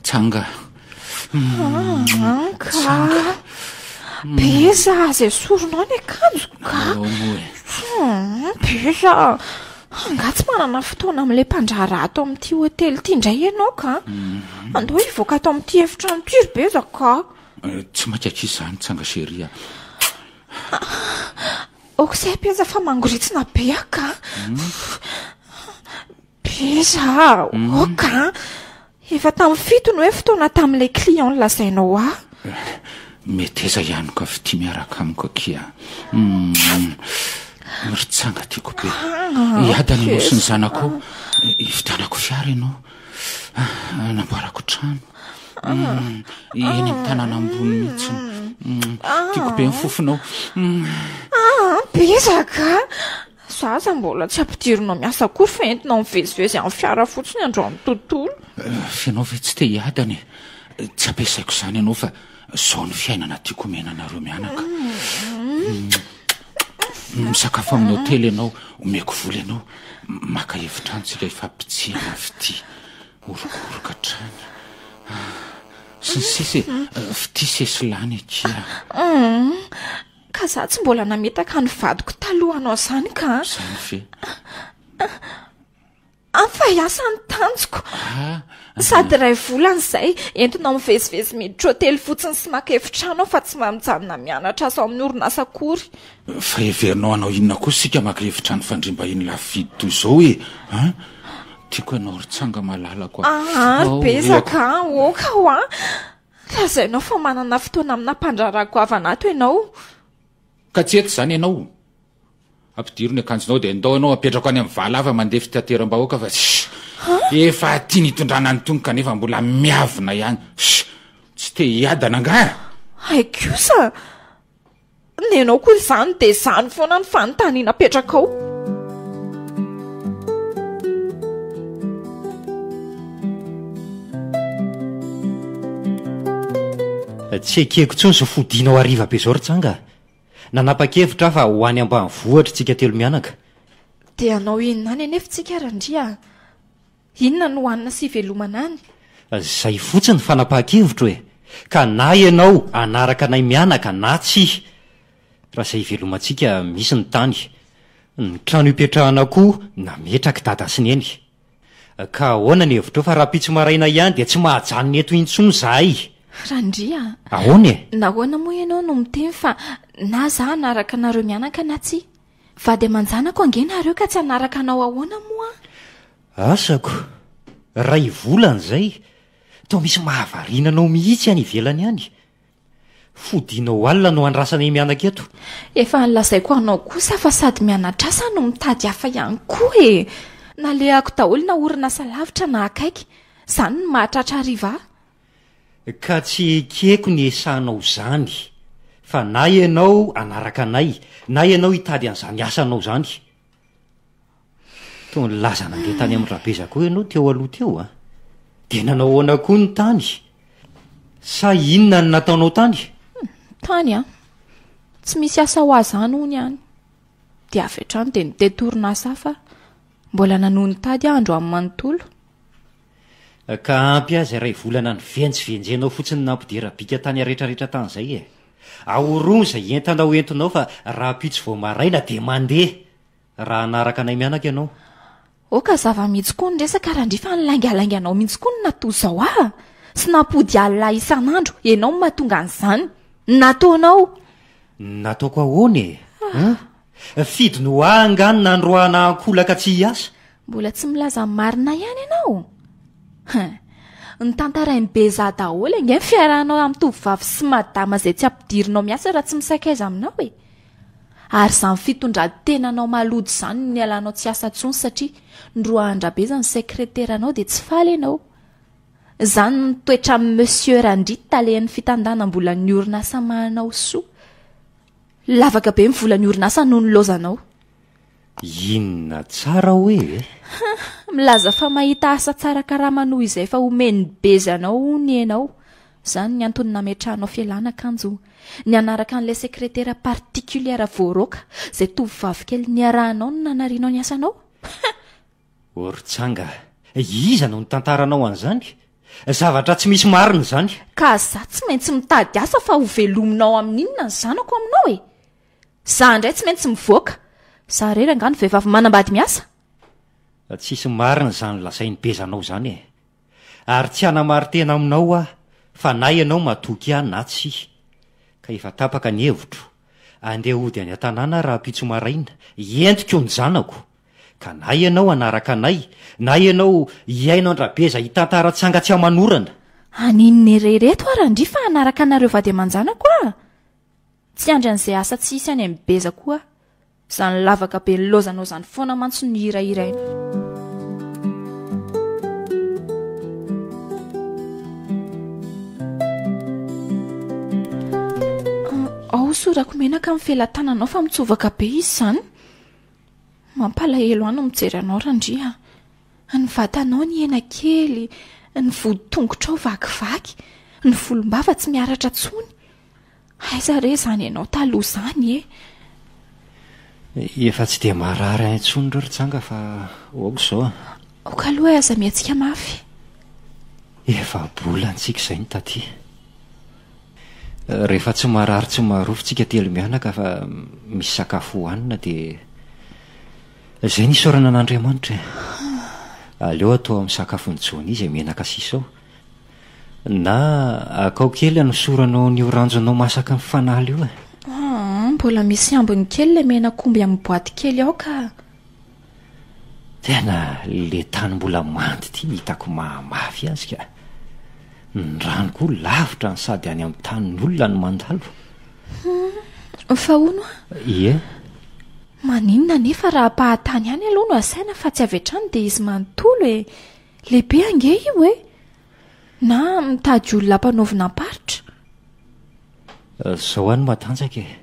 Tsanga. Ka. Beza izay soronao ny akanjo ka. Beza. Nga tsy manana fotoana amin'ilay mpandraharaha ato amin'ity hotely ity indray ianao ka. Andao hivoaka ato amin'ity efitrano ity ry bezaka. Tsy mankaiky izany tsanga sheria. Okizay beza fa mangoritsina be ka. Beza, oka. Efa tamin'ny fito no hoe fotoana tamin'ilay client lazainao a. Mety eza ihany ka fity miaraka amiko kia. Ry tsanga tiako be. Iadany ianao sy ny zanako. Ividianako fiara ianao. Namboarako trano. Eny amin'ny tanàna ambony mihitsy. Tiako be ny fofonao. Bezaka. Zaza mbola tsy ampidirinao miasa kory fa entinao mivezivezy amin'ny fiara fotsiny andro amin'ny tontolo. Fianao ve tsy te hiadany? Tsy ampiasaiko izany ianao fa izao ny fiainana tiako menanareo mianaka. Misakafo amin'ny hotely ianao, omeko vola ianao, maka efitrano ifampitsiana fity, orokoroka trany. Sy ny sisy, fity sesilany kia. Ka za tsy mbola nametaka ny vadiko talohanao izany ka. Izany ve? Fa hiasa ny tanjoko. Sady ray volana izay entinao mivezivezy miditra hotely fotsiny sy maka efitrano fa tsy mijanona mianatra asa amin'ny orinasa akory. Fa heverinao anao inona koa sika maka efitrano fandrimbahiny lafidy toy izao e. Tiako ianao ry tsanga malalako. Bezaka, oka ho a. Lazainao fa manana fotoana amina mpandrarako avanato ianao. Ka tsy eto izany ianao. Ampidiro ny akanjonao dia ndao ianao apetrako any amin'ny valava mandeha fitateram-bahoaka fa efa tia nitondrana ny tongoka nefa mbola miavina ihany. Tsy te hiadana nga. Ay kosa. Ny ianao koa izany dia izany foana ny fanontaniana apetraka ao. Tsy ekeko tsony sy fodianao hariva be izao ry tsanga. Nanapa-kevitra fa ho any ambanivohitra tsika telo mianaka. Dia anao inona any anefa tsika randria? Inona no hoanina sy velomana any? Izay fotsiny fanapa-kevitra hoe. Ka na ianao anaraka anay mianaka na tsy. Raha izay velomantsika misy ny tany. Ny trano hipetrahana koa nametraka dada sy neny. Ka ahoana ny hevitra fa raha pitsy maraina ihany dia tsy mahajanony eto intsony zahay. Randria. Ahoana e? Nahoana moa ianao no miteny fa na za anaraka anareo mianaka na tsy? Vady aman-janako ange nareo ka tsy anaraka anao ahoana moa? Asako. Ray volana izay. Tao misy mahavarinanao mihitsy any ivelany any. Fodianao alina no andrasanay mianaka eto. Efa nolazaiko anao kosa fa sady mianatra asa no mitady hafa ihany koa e. Nalehako daholo na orinasa lavitra na akaiky. Izany no mahatratra hariva. Ka tsy ekeko ny esanao izany. Fa na ianao anaraka anay, na ianao hitady an'izany asanao izany. Toa nilazana ange tany amin'ny rabezako ianao teo aloha teo a. dia nanao hoana koa ny tany sa inona ny nataonao tany? Tany a tsy misy asa ho azany hony ihany dia avy hatrany dia nitetorina asa fa mbola nanoho ny tady andro amin'ny manontolo. Ka ampy azy iray volana ny venjivenjenao fotsiny nampidera-bika tany arehetrarehetra tan'izay e. Ahoroa izay entanao entinao fa raha pitsy vao maraina dia mandeha raha anaraka anay mianaka ianao. Oka zava-mihitsy koa ny resaka raha ndry fa nilaingalainganao mihitsy koa ny natoa izao sy nampody alina isan'andro ianao no mahatonga an'izany nataonao. Nataoko ahoana e? Fidy no angany nandroana ankolaka tsy hiasa. Mbola tsy milaza marina ihany ianao. Ny tantarainy Beza daholo ange ny fiarahanao amin'ny tovovavy sy madama izay tsy ampidirinao miasa raha tsy misakaiza aminao e. Ary izany fitondran-tenanao malody izany ny alanao tsy asa tsony satria ndroahandra Beza ny sekreteranao dia tsy faly ianao. Izany ny toetra amin'ny Monsieur Randrita lehan'ny fitandanam-bola ny orinasa mahanao soa. Lavaka be ny vola ny orinasa noho ny lozanao. Inona tsara hoe? Milaza fa mahita asa tsara karamanoa izay fa omeny Beza anao ny ianao. Izany ny antony nametrahanao fialana kanjo ny anaraka an'ilay sekretera partikuliera voaroka izay tovovavy kely niarahanao no nanarianao ny asanao. Oritsanga, iza no nitantaranao an'izany? Zavatra tsy misy marina izany. Ka za tsy maintsy mitady asa fa ho velominao amin'inona ny zanako aminao e. Za indray tsy maintsy mivoaka. Za rery angano vehivavy manambady miasa. Tsisy marina izany lazainy Bezanao izany e. Ary tsy hanamary tena aminao aho fa na ianao matoky ahy na tsy. Ka efa tapaka ny hevitro andeha hody any an-tanàna raha pitso maraina entiko ny zanako. Ka na ianao anaraka anay na ianao iainao andra-Beza hitantara-tsanga tsy amanorana. Aninona rereto ary ndry fa anaraka anareo vady aman-janako a. Tsy andry an'izay asa tsy hisy any amin'ny Beza koa. Izany lavaka be ny lozanao izany foana mantso ny hirahiraina. Ao sorako menaka amin'ny felan-tananao fa mitsovaka be izy izany. Mampalahelo any mijery anao Randria. Ny vatanao ny hena kely, ny vodi-tongotrao vakivaky, ny volombava tsy miaratra tsony. Aiza re izany ianao taloha izany e. Efa tsy dia marary intsony reo Ritsanga fa oako izao. Oka aloha aza miantsika mafy. Efa bolantsika izay ny taty. Rehefa tsy marary tsy marofontsika telo mianaka fa misy sakafo hohanina dia izay ny isaorana an'Andriamanitra. Aleo atao amin'ny sakafon'ny Jony izay menaka sisao. Na akao kely anosoranao ny oranjonao masaka ny fanaly io e. Mbola misy ambiny kely le menakomby amin'ny boaty kely ao ka. Tena le tany mbola mandy ty hitako mahamafy azy ka. Ny rano koa lavitra ny sady any amin'ny tanin'olona ny mandalo. Fa hono? Ie. Maninona nefa raha pahatany any aloha no asaina fa tsy avy hatrany dia izy manontolo e. Lehibe ange io e. Na mitady olona mpanaovina paritra. Zao any matanjaka e.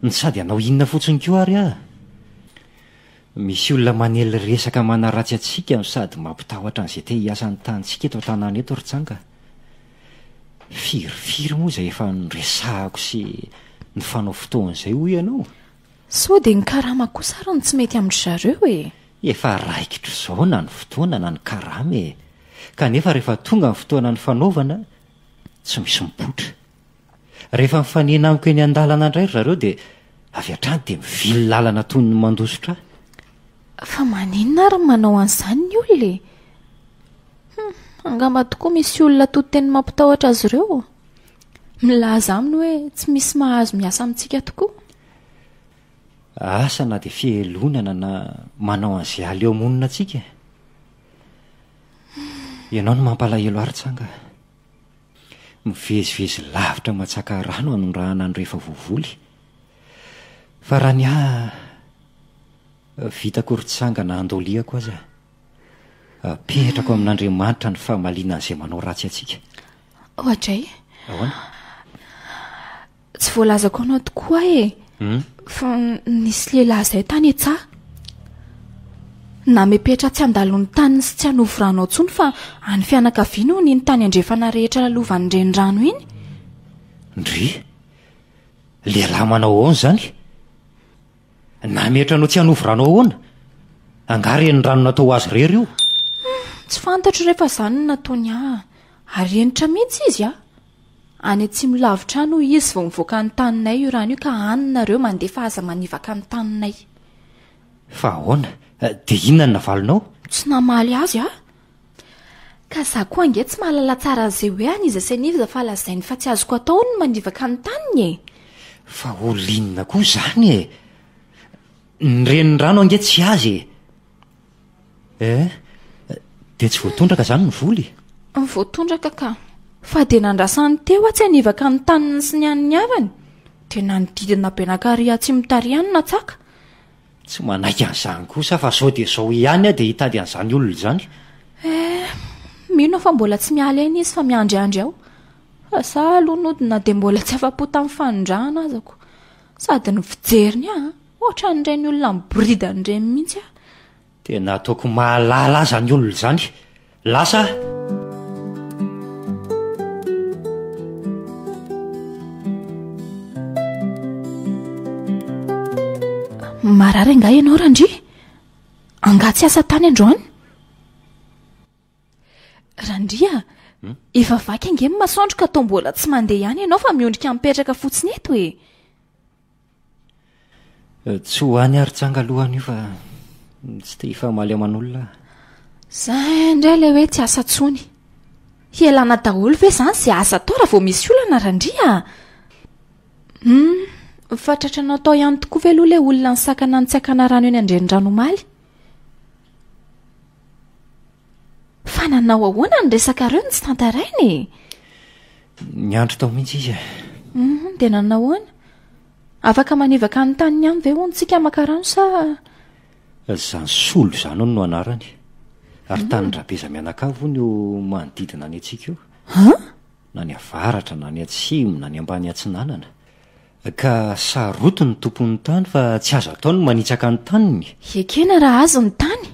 Ny sady anao inona fotsiny koa ary ah. Misy olona manely resaka manaratsy atsika no sady mampitahotra an'izay te hiasan'ny tanitsika eto an-tanàna eto Ritsanga. Firifiry moa izay efa niresahako sy ny fanao fotoan'izay hoy ianao. So dia ny karama kosa ary no tsy mety amin'ny zareo e. Efa raikitro izao na ny fotoana na ny karama e. Kanefa rehefa tonga ny fotoana ny fanaovana tsy misy mipotra. Rehefa mifanena amiko eny an-dalana indray zareo dia avy hatrany dia mivily lalana toy ny mandositra. Fa maninona ary manao an'izany ny olona e. Angamba tokoa misy olona toteny mampitahotra azy ireo. Milaza aminy hoe tsy misy mahazo miasa amintsika tokoa. Asa na dia fielonana na manao an'izay aleo monina atsika. Ianao no mampalahelo ary Ritsanga. Mivezivezy lavitra matsaka rano anondrahana ny rehefa vovoly. Fa raha ny vitako Ritsanga na andoliako aza. Petrako amin'Andriamanitra ny fahamaliana an'izay manao ratsy atsika. Ohatray? Ahoana? Tsy voalazako anao tokoa e. Fa nisy lehilahy izay tany Etsaha. na mepetra tsy andalon'ny taniny sy tsy hanovoranao ntsony fa any fianakaviana ny tany andrefana rehetra lalovan'ny renirano iny. Ndry lehilahy manao ahoana zany? Na metranao tsy hanovoranao ahoana? Angary ny rano natao azy rery io? Tsy fantatro rehefa zany no nataony ary enitra mihitsy izy any tsy milavitra no izy vao mivoaka ny taninay io rano io ka anynareo mandefa aza manivaka ny taninay. Fa ahoana? Dia inona ny navalonao? Tsy namaly azy ka za koa ange tsy mahalala tsara an'izay hoe any izy aseniva fa lazainy fa tsy azoko atao ny manivaka ny taniny Fa olinona koa zany ny reniny rano ange tsy azy dia tsy voatondraka zany ny voly? Voatondraka ka fa dia nandrasany teo tsy hanivaka ny taniny sy ny an'ny havany dia nanodidina benakaria tsy mitariany na tsaka. Tsy manaiky an'izany kosa fa sao dia sao ihany dia hitady an'izany olona izany. Mino fa mbola tsy miala eny izy fa miandryandry aho fa sa lonodina dia mbola tsy afa-po tamin'ny fanondrahana azako sady ny fijeriny ohatra n'ireny olona miborida n'ireny mihitsy Tena ataoko mahalala aza ny olona izany. Lasa marary anga ianao Randry? Anga tsy asa tany androany? Randry efa vaky ange masoandro ka atao mbola tsy mandeha ihany ianao fa miondrika mipetraka fotsiny eto tsy ho any ary-tsanga alohany io fa tsy te hifamaly aman'olona. Zay indray ilay hoe tsy asa tsony. Hialana daholo ve zany izay asa atao raha vao misy olana Randry fatratra natao ihany tokoa ve aloha ilay olona ny sakana ny tsy akana rano eny andrenirano maly? Fa nanao ahoana ny resaka reo ny tsy tantarainy? Ny andro tao mihitsy izy. Dia nanao ahoana? Afaka manivaka ny taniny ihany ve ontsika maka rano sa? Zany solo zany no anarany. Ary tany Rabeza Mianakavo no manodidina ny antsika io. Na ny avaratra, na ny atsimo, na ny ambany atsinanana. Ka saroto ny tompon'ny tany fa tsy azo atao ny manitsaka ny taniny. Ekena raha azo ny tany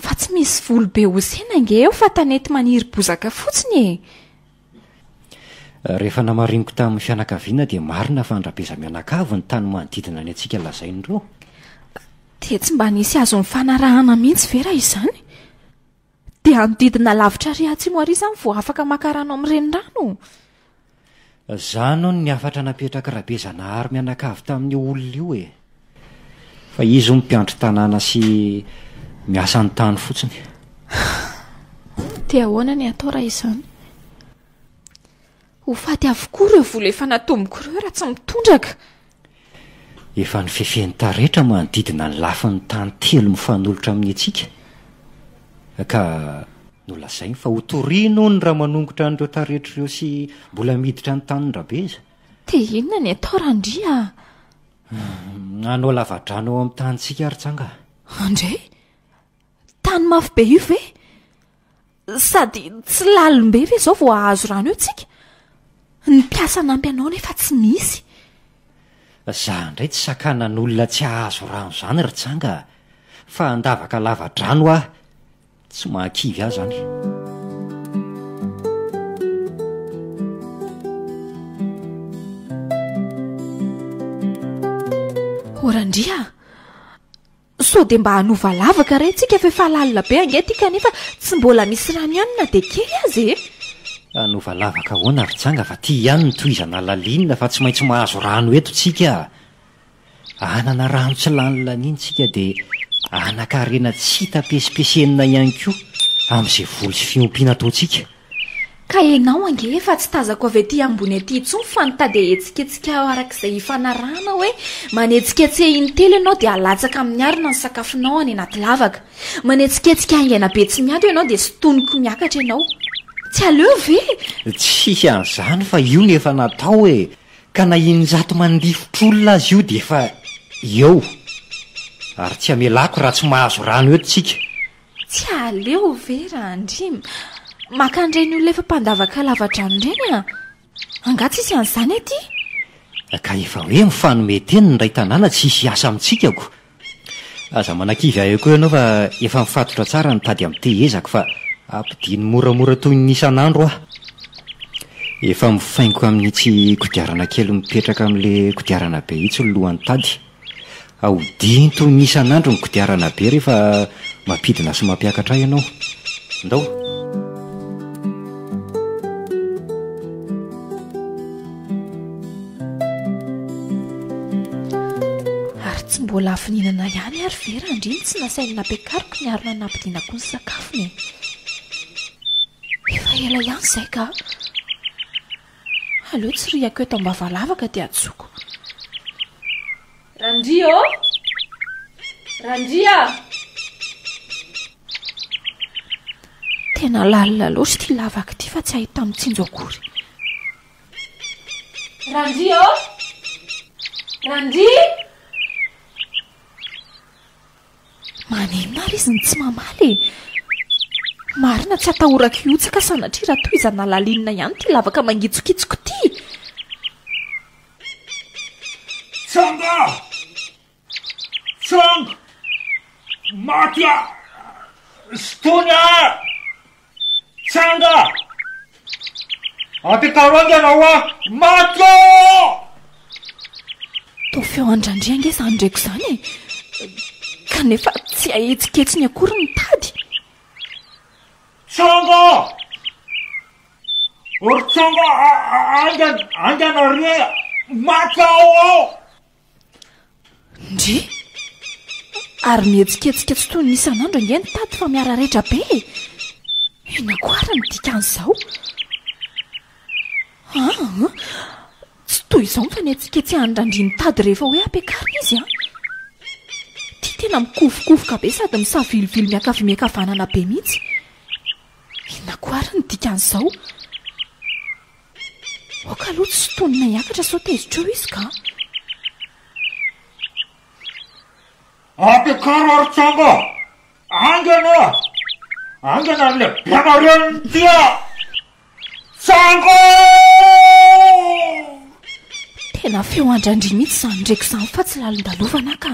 fa tsy misy volobe hosena ange eo fa tanety maniry bozaka fotsiny Rehefa namariniko tamin'ny fianakaviana dia marina fa ny Rabeza Mianakavo ny tany manodidina ny antsika lazain'ireo. Dia tsy mba nisy azo ny fanarahana mihitsy ve raha izany? Dia anodidina lavitra ry atsimo ary izany vao afaka maka rano amin'ny renirano. Zano ny afatra napetraka Rabeza Nahary Mianakavo tamin'ny olona io fa izy mimpiandry tanàna sy miasa ny tany fotsiny. Dia ahoana ny atao raha izany? Ho faty avokoa ireo vola efa natomboko ireo raha tsy mitondraka. Efa ny fefeny taretra manodidina ny lafin'ny tany telo mifanolotra amin'ny antsika ka nolazainy fa ho torino ny raha manongotra n'ireo taretra ireo sy mbola miditra ny tanin'ny Rabeza. Dia inona ny atao Randry Anao lavadrano ao amin'ny tanitsika ary-tsanga. Andray? Tany mafy be io ve? Sady tsy lalombe ve izao vao ahazo rano io tsika? Ny mpiasa nampy anao nefa tsy misy. Za indray tsy sakana n'olona tsy ahazo rano izany ary-tsanga fa andavaka lavadrano tsy mahakivy ahy zany. Randry sao dia mba hanova lavaka re tsika fa efa lalina be ange ty kanefa tsy mbola misy rano ihany na dia kely azy Hanova lavaka ahoana ary-tsanga fa ty ihany ny tohizana lalinina fa tsy maintsy mahazo rano eto tsika. Anana rano tsy lanilaniny tsika dia anakarena tsy hita pesipesienina ihany koa amin'izay voly sy fiompiana ataontsika. Ka ianao ange efa tsy tazako avy aty ambony aty intsony fa nitady ahetsiketsika arak'izay fanarahana hoe manetsiketsika intelo ianao dia alatsaka amin'ny arina ny sakafonao any anaty lavaka. Manetsiketsika haingana be tsy miato ianao dia sotoniko miakatra ianao. Tsy aleo ve? Tsy an'izany fa io ny efa natao ka na injato mandifotr'olona azy io dia efa eo ary tsy hamelako raha tsy mahazo rano eto tsika. Tsy aleo ve Randry? Maka an'ireny olona efa mpandavaka lavatra an'ireny angatsy isy an'izany aty? Ka efa hoe mifanome teny ny ray tanàna tsy hisy asa amintsika ko. aza manan-kivy eo koa ianao fa efa mifatotra tsara ny tady amin'ny tehezako fa ampidiny moramora toy ny isan'andro ah. Efa mifaingoko amin'n'itsy kodiarana kely mipetraka amin'le kodiarana be itsy ny lohan'ny tady. Ahodiny toy ny isan'andro ny kodiarana be rehefa mampidina sy mampiakatra ianao. Ndao. Tsy mbola afininana ihany ary vera andriny tsy nasainy nampiakariko ny arona nampidinako ny sakafony. Efa ela ihany izay ka aleo tsy riako eto ambavalavaka dia atsoko. Randria Randria, tena lalina loatra ity lavaka ity fa tsy ahita mitsinjo akory. Randria Randria, manina ary izy ny tsy mamaly. Marina tsy atahorako iotsaka sanatria raha toy izana lalinina ihany ty lavaka mangitsokitsoko ty. Tsanga! Tsanga! Matya! Stonia! Tsanga! Ampiakarony ianao a! Matya! Tô feo andrandrianga izany ndraiko izany e. Kanefa tsy ahetsiketsiny akory ny tady. Tsanga! Or tsanga anganare Matya ao! Ndry? Ary mihetsiketsika tsy toy ny isan'andro ange ny tady fa miara rehetra be. Ina koara ny dikan'izao? Tsy toy izao mifanetsiketsy andrandriany tady rehefa hoe ampiakarina izy a. Ty tena mikofokofoka be sady misavilivily miakavanana be mihitsy. Ina koara ny dikan'izao? Oka aloha tsy tonina hiakatra sao tezitra eo izy ka. Ampiakaro ary tsanga! Angana! Angana le biamareny tia! Tsanga! Tena feo andrandry mihitsy izany ndraiky izany fa tsy lalon-dalovana ka.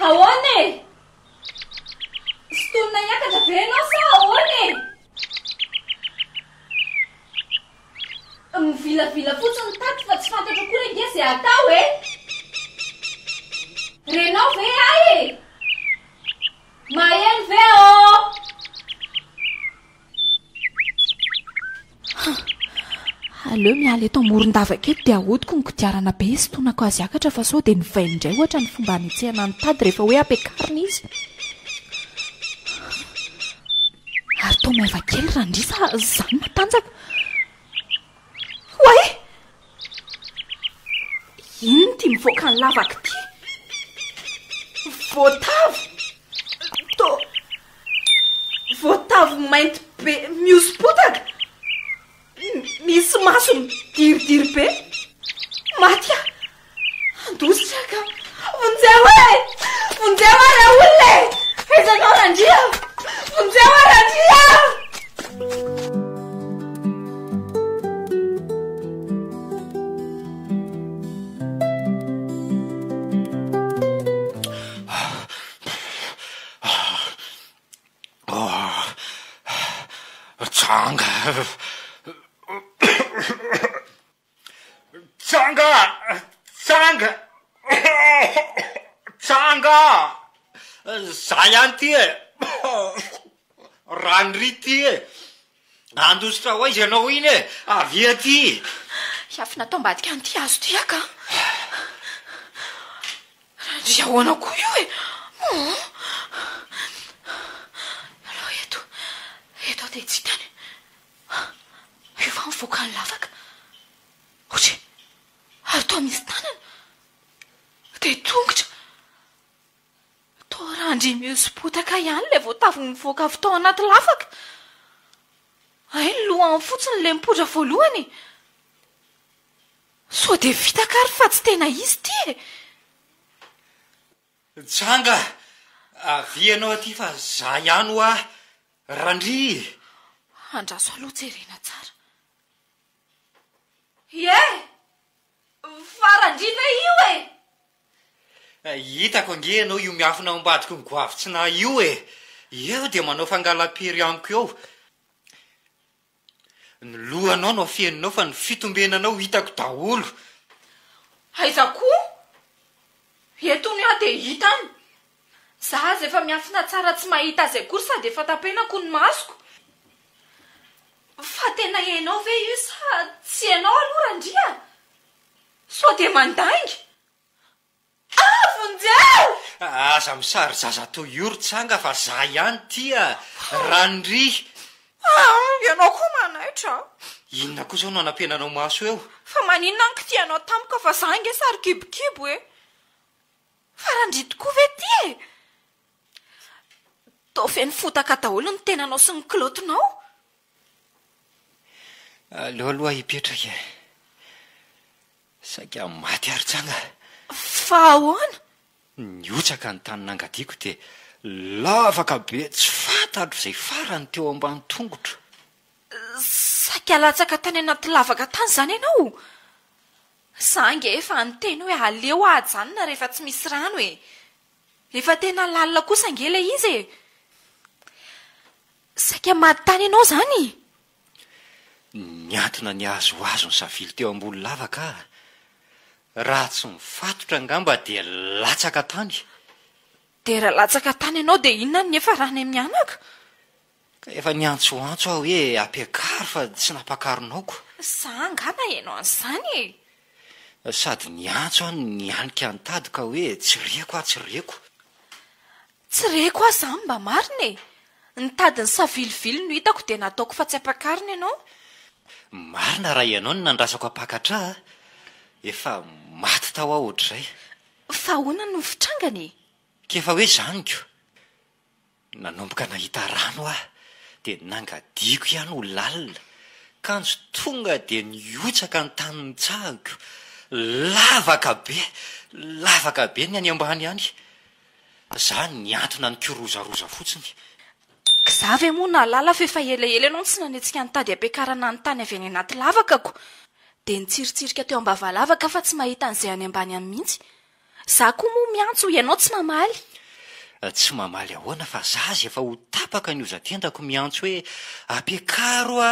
Ahoana e? Tsy tonina hiakatra be ianao sa ahoana e? Mivilavila fotsiny tady fa tsy fantatra akory ange izay atao e. Renao ve ahy e? Maheno ve aleo miala eto amoron-davaka eto dia ahodiko ny kodiarana be sy tonako azy akatra fa sao dia nivainy indray ohatra ny fomba hanitsehana ny tady rehefa hoe ampiakarina izy. Ary tao maeva kely randrisa izany matanjaka. Hoay! Ino ty mivoaka ny lavaka ty? Voatavo! Voatavo mainty be miosopotaka! Misy maso midiridiry be. Matya! Andositra ka! Vonjeo e! Vonjeo ara olona e! Aizanao Randria! Vonjeo a Randria! Tsanga! Za ihany ty e! Randry ty e! Andositra ho aizy ianao iny e! Avy aty! Iafy natao ambadika an'ity azo ty aka. Randry ahoana koa io e! Aloha eto dia tsy hitany. Io fa mivoaka ny lavaka. Ohatry, ary toa misy tanana. Dia tongotra. Toa Randry miosopotaka ihany ilay voatavo mivoaka avy tao anaty lavaka. Ay, ny lohany fotsiny ilay mipodra voalohany. Sao dia vita kary fa tsy tena izy ty e. Tsanga! Avy ianao aty fa za ihany ho aho. Randry! Andraso aloha jerena tsara. Ie! Fa Randry ve io e? hitako ange ianao io miafina ambadiko ny goavitsy na io eo dia manao fangala-pery amiko eo. Ny lohanao no afeninao fa ny fitombenanao hitako daholo. Aiza koa? Eto ny dia hitany. Za azy efa miafina tsara tsy mahita azy akory sady efa tapenako ny masoko. Fa tena ianao ve io sa tsy ianao aloha Randria? So dia mandaingy. Vonjeo! Aza misary zaza to iory-tsanga fa za ihany tia Randria. Ianao koa manaitra. Inona kosa no anampenanao maso eo? Fa maninona ny kitianao tampoka fa za nge sary kibokibo Fa Randria tokoa ve ty Tao feny fotaka daholo ny tenanao sy ny kilotinao. Aloha hipetraka. Saika maty ary-tsanga. Fa ahoana? Niotsaka ny tany nangadiako dia lavaka be tsy fantatro izay farany teo ambany tongotra. Saika latsaka tany anaty lavaka tany izany ianao. Za nge efa anteny hoe aleo ajanona rehefa tsy misy rano Efa tena lalina kosa nge ilay izy Saika maty tany ianao izany. Niantona ny azoazo ny savily teo ambony lavaka. Raha tsy mifatotra angamba dia latsaka tany. Dia raha latsaka tany ianao dia inona nefa raha ny mianaka? Ka efa niantsoantso aho hoe ampiakaro fa tsy nampakaronao. Za angana ianao an'izany Sady niantso aho nianika antady ka hoe tsy reko. Tsy reko aho zany mba marina Nitady ny savilivily no hitako dia nataoko fa tsy ampiakarina ianao. Marina raha ianao no nandrasako apakatra. Efa maty tao aho ohatr'izay. Fa ahoana no fitrangany? Kefa hoe zany ko. Nanomboka nahita rano aho dia nangadiako ihany ho lalina. Kanjo tonga dia niotsaka ny tany nitsahako. Lavaka be ny any ambany ihany. Za niantona ny kirozaroza fotsiny. Za ve moa nalala fa efa elaela ianao tsy nanetsika nitady ampiakarana ny tany avy any anaty lavakako. Dia nitsirotsirika teo ambava-lavaka fa tsy mahita an'izay any ambany any mihitsy. Za koa moa miantso ianao tsy mamaly. Tsy mamaly ahoana fa za azy efa ho tapaka ny ozatendako miantso hoe ampiakaro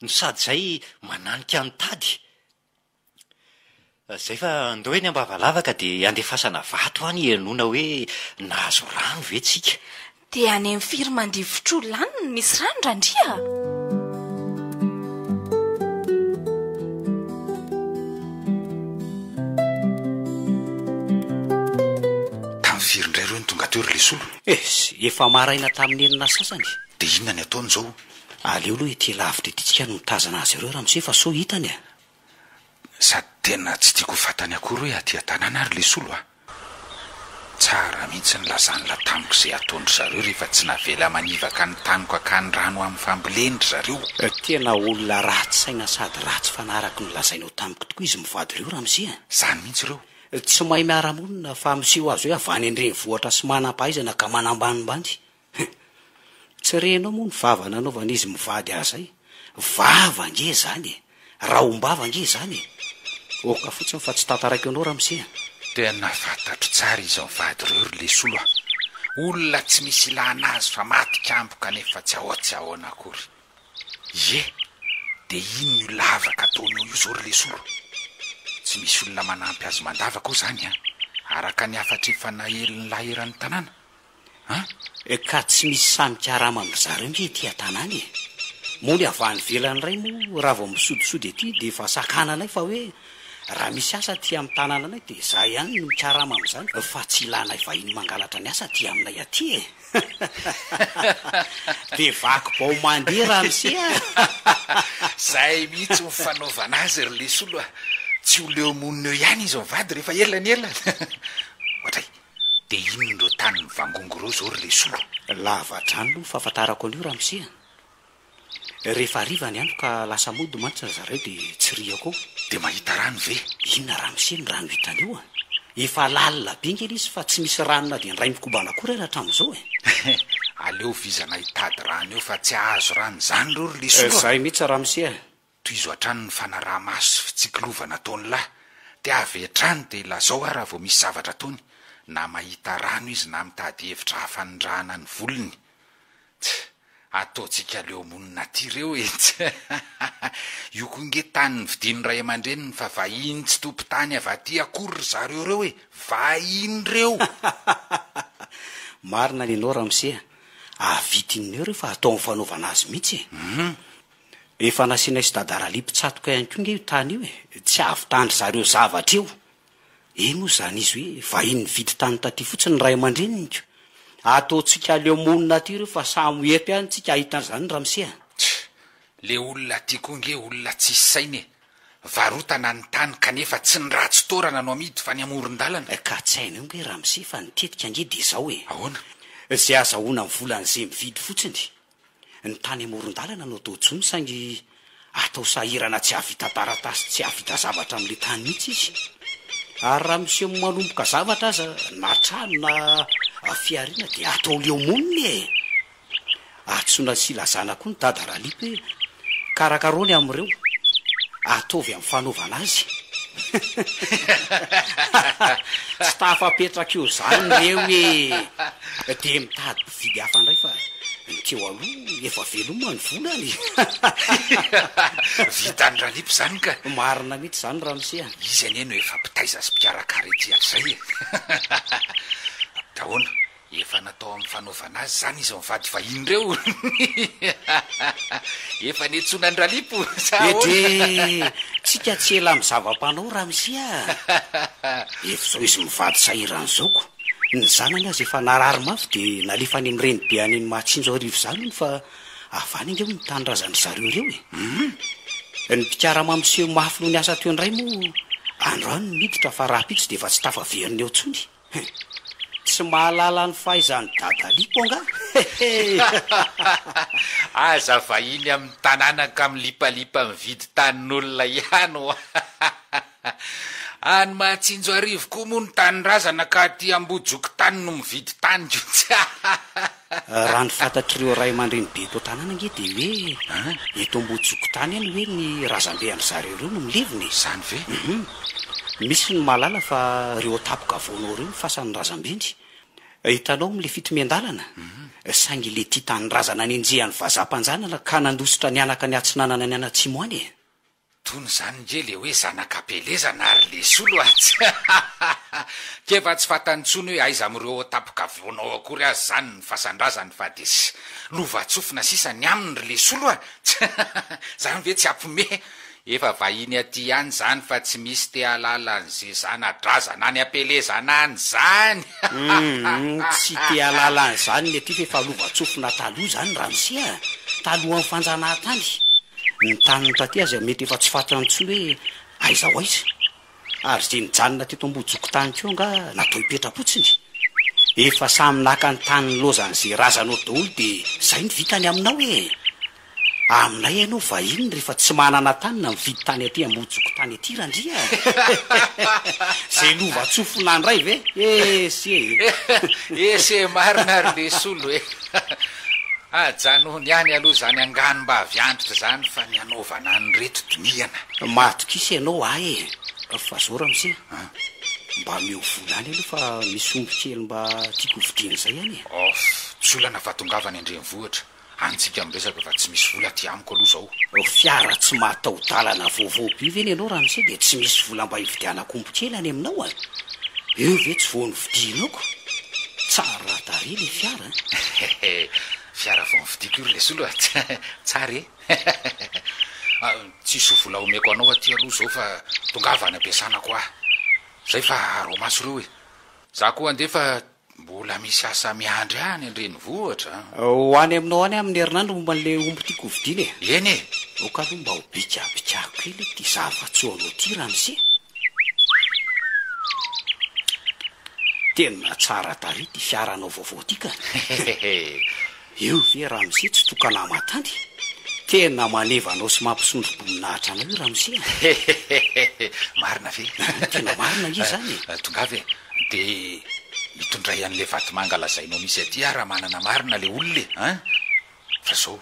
no sady zay mananika ny tady. Zay fa andao eny ambava-lavaka dia andefasana vato any henona hoe nahazo rano ve tsika. Dia any amin'ny firy mandivotro laniny misy rano Randria. Tamin'ny firy indray ireo ny tonga teo ry lesolo. Efa maraina tamin'ny enina sasany. Dia inona ny ataony izao? Aleo aloha ety lavitra ety tsika no mitazana azy ireo ramose fa so hitany Sady tena tsy tiako fatany akory hoe aty an-tanàna ry lesolo Tsara mihitsy ny lazanla tamiko izay ataondry zareo rehefa tsy navela manivaka ny taniko akany rano amin'ny fambolendry zareo. Tena olona ratsy saina sady ratsy fanaraka no lazainao tamiko tokoa izy mivady ireo ramose Zany mihitsy ireo. Tsy mahay miara-monina fa miseho azy hoe avany andrenivohitra sy manam-pahaizana ka manambanimbany. Tsy renao moa ny vava nanaovana izy mivady azay. Vava nge zany raha ombava nge zany oka fotsiny fa tsy tantaraiky anao ramose Tena fantatro tsara izy mivady ireo ry lesolo Olona tsy misy ilana azy fa maty kampoka nefa tsy ahoana akory. Dia ino no lavaka ataonao io izao ry lesolo? Tsy misy olona manampy azy mandava koa zany araka ny afatra efa naheliny lahiran'ny tanàna. Ka tsy misy samy-karama amin'izareo nge ety an-tanàna Moa avany velany ray moa raha vao misodisody ety dia efa sakananay fa hoe raha misy asa ty amin'ny tanàna anay dia za ihany no mikarama amin'izany fa tsy ilanay vahiny mangalatra ny asa ty aminay aty dia vaky bao mandeha raha misy Zay mihitsy ny fanaovana azy ry lesolo Tsy ho leo monina eo ihany izy mivady rehefa elany Ohatray, dia ino ndreo tany mivangongo ireo izao ry lesolo? Lavadrano no fahafantarako an'io raha misy rehefa rivany andro ka lasa mody mantsy na zareo dia tsy riako Dia mahita rano ve? Inona raha misy ny rano hitan'io efa lalina be ngely izy fa tsy misy ranona dia nyray mikobana kory raha hatramin'izao Aleo vizana hitady rano eo fa tsy ahazo rano zany ireo ry lesolo Zay mihitsy raha misy Toy izo hatrany ny fanaraha-maso sy fitsikilovana ataony lahy ty avetrany de lazao a raha vao misy zavatra tony na mahita rano izy na mitady hevitra hafandrahana ny volony ataotsika leo monina ty reo io koa nge tany ny vidiny ray aman-dreniny fa vahiny tsy tompo tany avy aty akory zareo reo vahiny reo marina lenao Ramose avitin'eo reo fa atao mifanaovana azy mihitsy efa nasiana sy dadaralipy tsatoka ihany koa nge io tany io tsy avy-tandry zareo zavatra eo eno zany izy hoe vahiny vity tany taty fotsiny ray aman-dreniny ataotsika leo monina ty reo fa samy eto ihany tsika ahitan'izany Ramose le olona ty koa nge olona tsisy sainy varotana ny tany kanefa tsy ny ratsy torana no amidy fa ny amoron-dalana ka tsy hainao nge Ramose fa nitetika nge de zao ahoana zay azahoana ny volan'izay mividy fotsiny ny tany amoron-dalana no atao tsony sangy atao sahirana tsy havita taratasy tsy havita zavatra amin'le tany mihitsy izy ary raha misy manomboka zavatra aza na trano na fiarina de atao leo moniny atsona sy lazana koa ny dadaralipy karakarony amin'ireo ataovy amin'ny fanaovana azy tsy tafapetraka eo zany reo de mitady mpividy hafa indray fa teo aloha efa veloma ny volany vitan'ralipy zany ka marina mihitsy zany Ramose izy aneno efa mpitaiza sy mpiarakarety atrzay dahoana efa natao amin'ny fanaovana azy zany izy mivady vahiny reo efa netsona ny ralipo de tsika tsy ela amin'ny zava-panao Ramose efa zao izy mivady sahiran'zaoko ny zanany azy efa narary mafy de nalefa any amin'ireny be any mahatsinjo arivo zany fa avany ingeo mitandrazany zareo reo ny mpikaramamseho mafy no ny asa teo indray moa androany miditra fa raha pitsy de efa tsy tafaveriny eo tsony tsy mahalala ny fahaizany dadalipo anga aza vahiny amin'ny tanànaka amin'ny lipalipa mividy tanin'olona ihany any mahatsinjo arivo koa moa ny tanyrazana ka ty ambojoko tany no mividy tany raha ny fantatr'ireo ray aman-dreny be to tanàna nge de hoe eto ambojoko tany any hoe ny razambeany zareo reo no mileviny zany ve misy ny malala fa reo tapoka vaonao reo fasan'ny razambeny hitanao mle fitomian-dalana sangy le ty tany razana ny enjehan'ny vazam-panjanana ka nandositra ny anaka ny atsinanana ny anatsimo any tony zany nge le hoe zanakapelezana ary le solo atsy kefa tsy fantanytsony hoe aiza am'ireo tapoka vaonao akory azy zany ny fasandrazany fa de lovatsofina sisa ny aminy le solo zany ve tsy ampome efa vahiny aty ihany zany fa tsy misy te alalan'zay zanadrazana any apelezana any zany tsy te alalan' zany le ty fefa lovatsofina taloha zany Ramose talohan'ny fanjanahantany ny tanyny taty azy mety efa tsy fantanytsony hoe aiza ho aiza ary zay nijanona teto ambojoko tany keo nga natao hipetrapotsiny efa samy naka ny tany lozan'zay razanao daholo de zay ny vitany aminao aminay ianao vahiny rehefa tsy manana tany na mividy tany aty ambojoko tany aty randria zay lovatsofina andray ve ese marina ary le solo ajanohony ihany aloha zany angano mba avy antitra zany fa ny anaovana ny reto diniana matokisy ianao fa zao Ramose mba meo volany aloha fa misy ombokely mba tiako vidiana zay ihany tsy olana vatongavany andrenivohitra antsika miresaka fa tsy misy vola ty amiko aloha zao fiara tsy mahataho-dalana vaovaoby veny ianao Ramose de tsy misy vola mba hividianako ombokely any aminao eo ve tsy vao nividianaoko tsara tare le fiara fiara vao mividiko io le solo tsara tsisy vola omeko anao aty aloha zao fa tongavany ampiasanako zay fa romaso reo za koa andefa mbola misy asa miandry any andrenivohitra ho any aminao any amin'ny herinandro momba n'le omby tiako vidiny eny oka aloha mba ho bikabikako kely ty zava-tsoanao ty Ramose tena tsara tary ty fiaranao vaovao ty ka eo ve Ramose tsy tokana matany tena manevanao sy mampisondro-boninahitra anao io Ramose marina ve tena marina izy zany tonga ve de mitondray an'le vatomanga lazainao misy aty raha manana marina le olole fa zao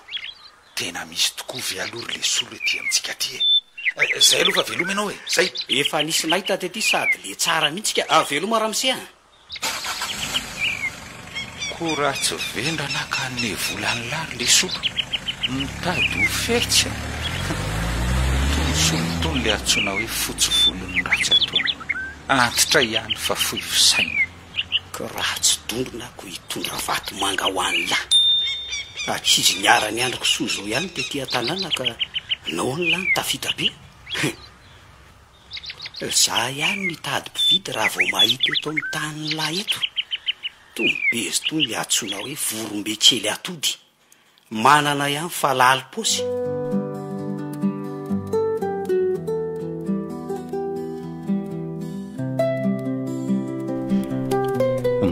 tena misy tokoa ve alory le solo ety amintsika ty zay aloha fa veloma ianao e zay efa nisy nahita tety sady le tsara mihitsy ka veloma ramose a ko raha tsy vendra naka ny volany lary le soa mitady ho fertsy tonysomitony le atsona hoe fotsy volony ratsy ataony antitra ihany fa fohy fisaina ka raha tsy dongona ko hitondra vato manga ho any lahy atsizy niara-ny androko soa zao ihany tety an-tanàna ka naonla ny tafita be za ihany nitady mpividy raha vao mahita eto amin'ny tany lahy eto tombezy to ny atsona hoe vorombe-kely atody manana ihany falahly posy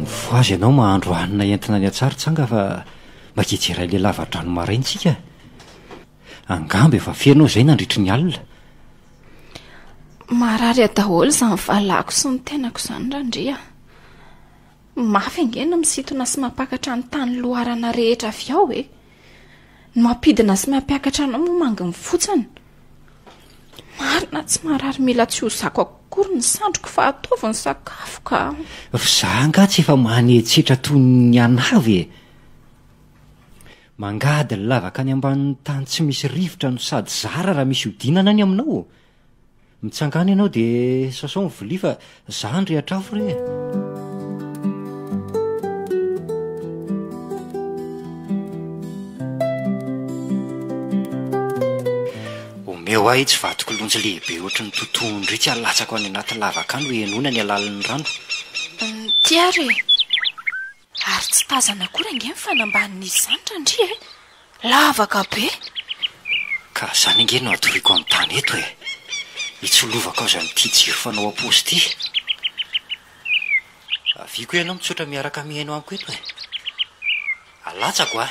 mivoazy ianao mahandro hanina entina ny atsara tsanga fa makejeray le lavadrano maraintsika angamba efa fenao zay nandritry ny alina marary adaholo zany valako sy ny tenako izany randria mafy angena misitona sy mampakatra ny tany loharana rehetra avy ao e no mampidina sy mampiakatra anao mo mangy ny fotsiny marina tsy marary mila tsy ho zako akory ny sandroko fa ataovy ny sakafo ka fizanga tsy efa manetsetra toy ny anavy e mangady ny lavaka any ambanin'ny tany tsy misy rivotra no sady zara raha misy hodinana any aminao mitsangana ianao dia sasao ny vilia fa za ny rehatrafo re omeo ahy tsy vadiko lonjy lehibe ohatry ny totoindry tsy alatsako any anaty lavaka any hoe enona ny alalin'ny rano tiare ary tsy tazana akory angeny fanambanin'izy zany randri e lavaka be ka zany angeny no atoriko amin'ny tany eto e hitsolovako ao zany ity jiro fanao am-posy ity aviko ianao mitsotra miaraka mihainao amiko eto e alatsako a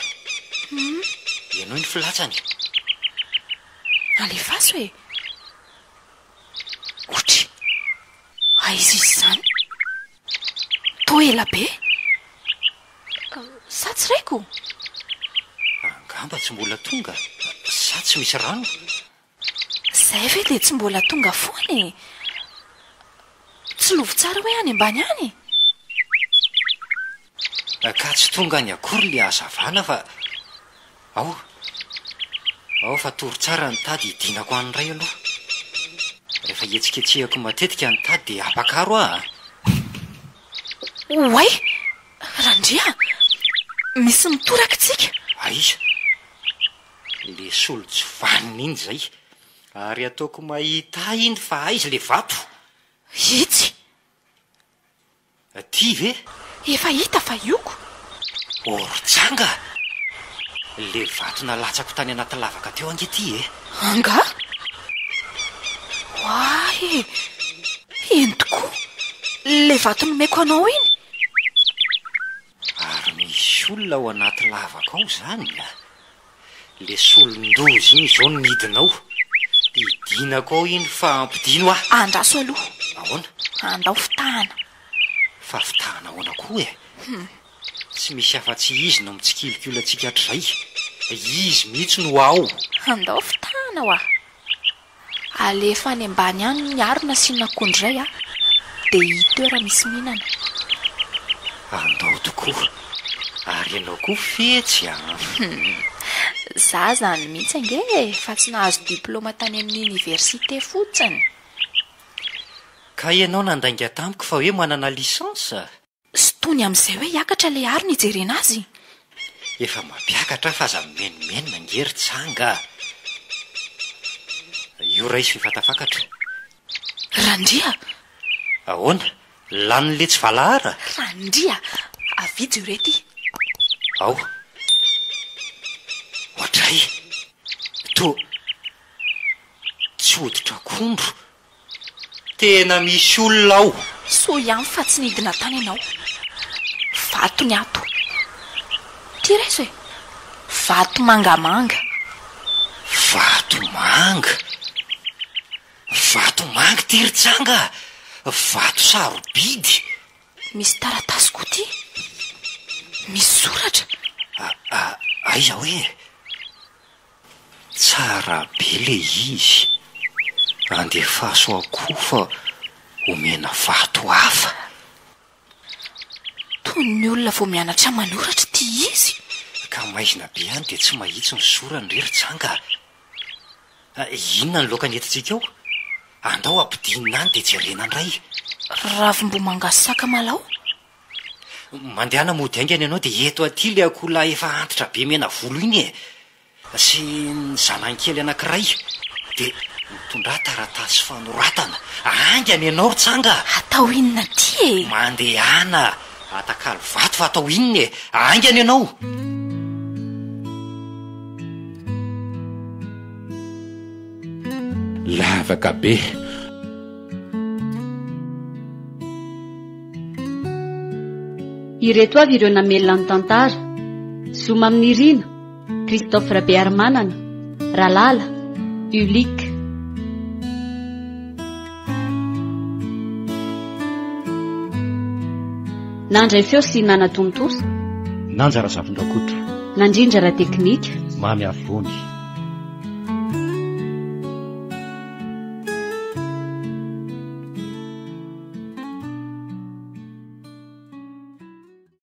ianao ny filatsany alefaso e otry aizy izy zany to ela be sa tsy raiko angamba tsy mbola tonga sa tsy misy rano zay ve dia tsy mbola tonga foany tsy lovo tsara hoe any ambany any ka tsy tonga ny akory le azavana fa ao fa tory tsara ny tady hidinako anyray aloha rehefa hietsiketsehako matetika ny tady dia apakaro ah oay randria misy mitoraka tsika aiza le solo tsy vanina iny zay ary ataoko mahita iny fa aizy le vato itsy ty ve efa hita fa ioko oritsanga le vato nalatsako tany anaty lavaka teo angety e anga oay eny tokoa le vato nomeko anao iny ary misy olona ao anaty lavaka ao zany le solondozy iny zao nidinao hidinako ao iny fa ampidino ah andraso aloha ahoana andao fitahana fa fitahana ahoana koa e tsy misy afa-tsy izy no mitsikilokilo-tsika hatrizay izy mihitsy no ao andao fitahana ho ah alefa any ambany any ny arona sinakondray a dia hitoera misy mihinana andao tokoa ary ianao koa fetsy a za zany mihitsy ange fa tsy nahazo diplôma tany amin'ny oniversité fotsiny ka ianao nandainga tamiko fa hoe manana lisansa sy tony amin'izay hoe hiakatra le ary ny jerena azy efa mampiakatra fa aza menomenona ngery tsanga io ray sy fifatafakatra randria ahoana lan'le tsy valahara randria avidy io rety ao ohatray to tsy hoditra kondro tena misy olona ao so ihany fa tsy nidina tany ianao vato ny ato ty raiso e vato mangamanga vato manga ty ritsanga vato sarobidy misy taratasy koa ty misy soratra aiza hoe tsara be le izy andefaso akoho fa omena vato hafa. toy ny olona vo mianatra manoratra ty izy. Ka maizina be any dia tsy mahitsy ny sorany rery tsanga. Inona ny loakany entintsika eo? Andao ampidinina any dia jerena ndray. Ravim-bo mangasaka malao. Mandehana mody aingany ianao dia eto aty le akola efa antitra be mena volo iny e. Sy ny zanankely anankiray dia mitondra taratasy fanoratana. Aingany ianao tsanga. Atao inona ty e? Mandehana atakalo vato fa atao inona e. Aingany ianao. Lavaka be. Ireto avy ireo namelona ny tantara: Zoma amin'ny Rina, Christophe Rabearmanana, Ralala, Ulika. Nandray feo sy nanatontosa, nanjara zavon-drakotra, nandrindra ra teknika, mamy avony.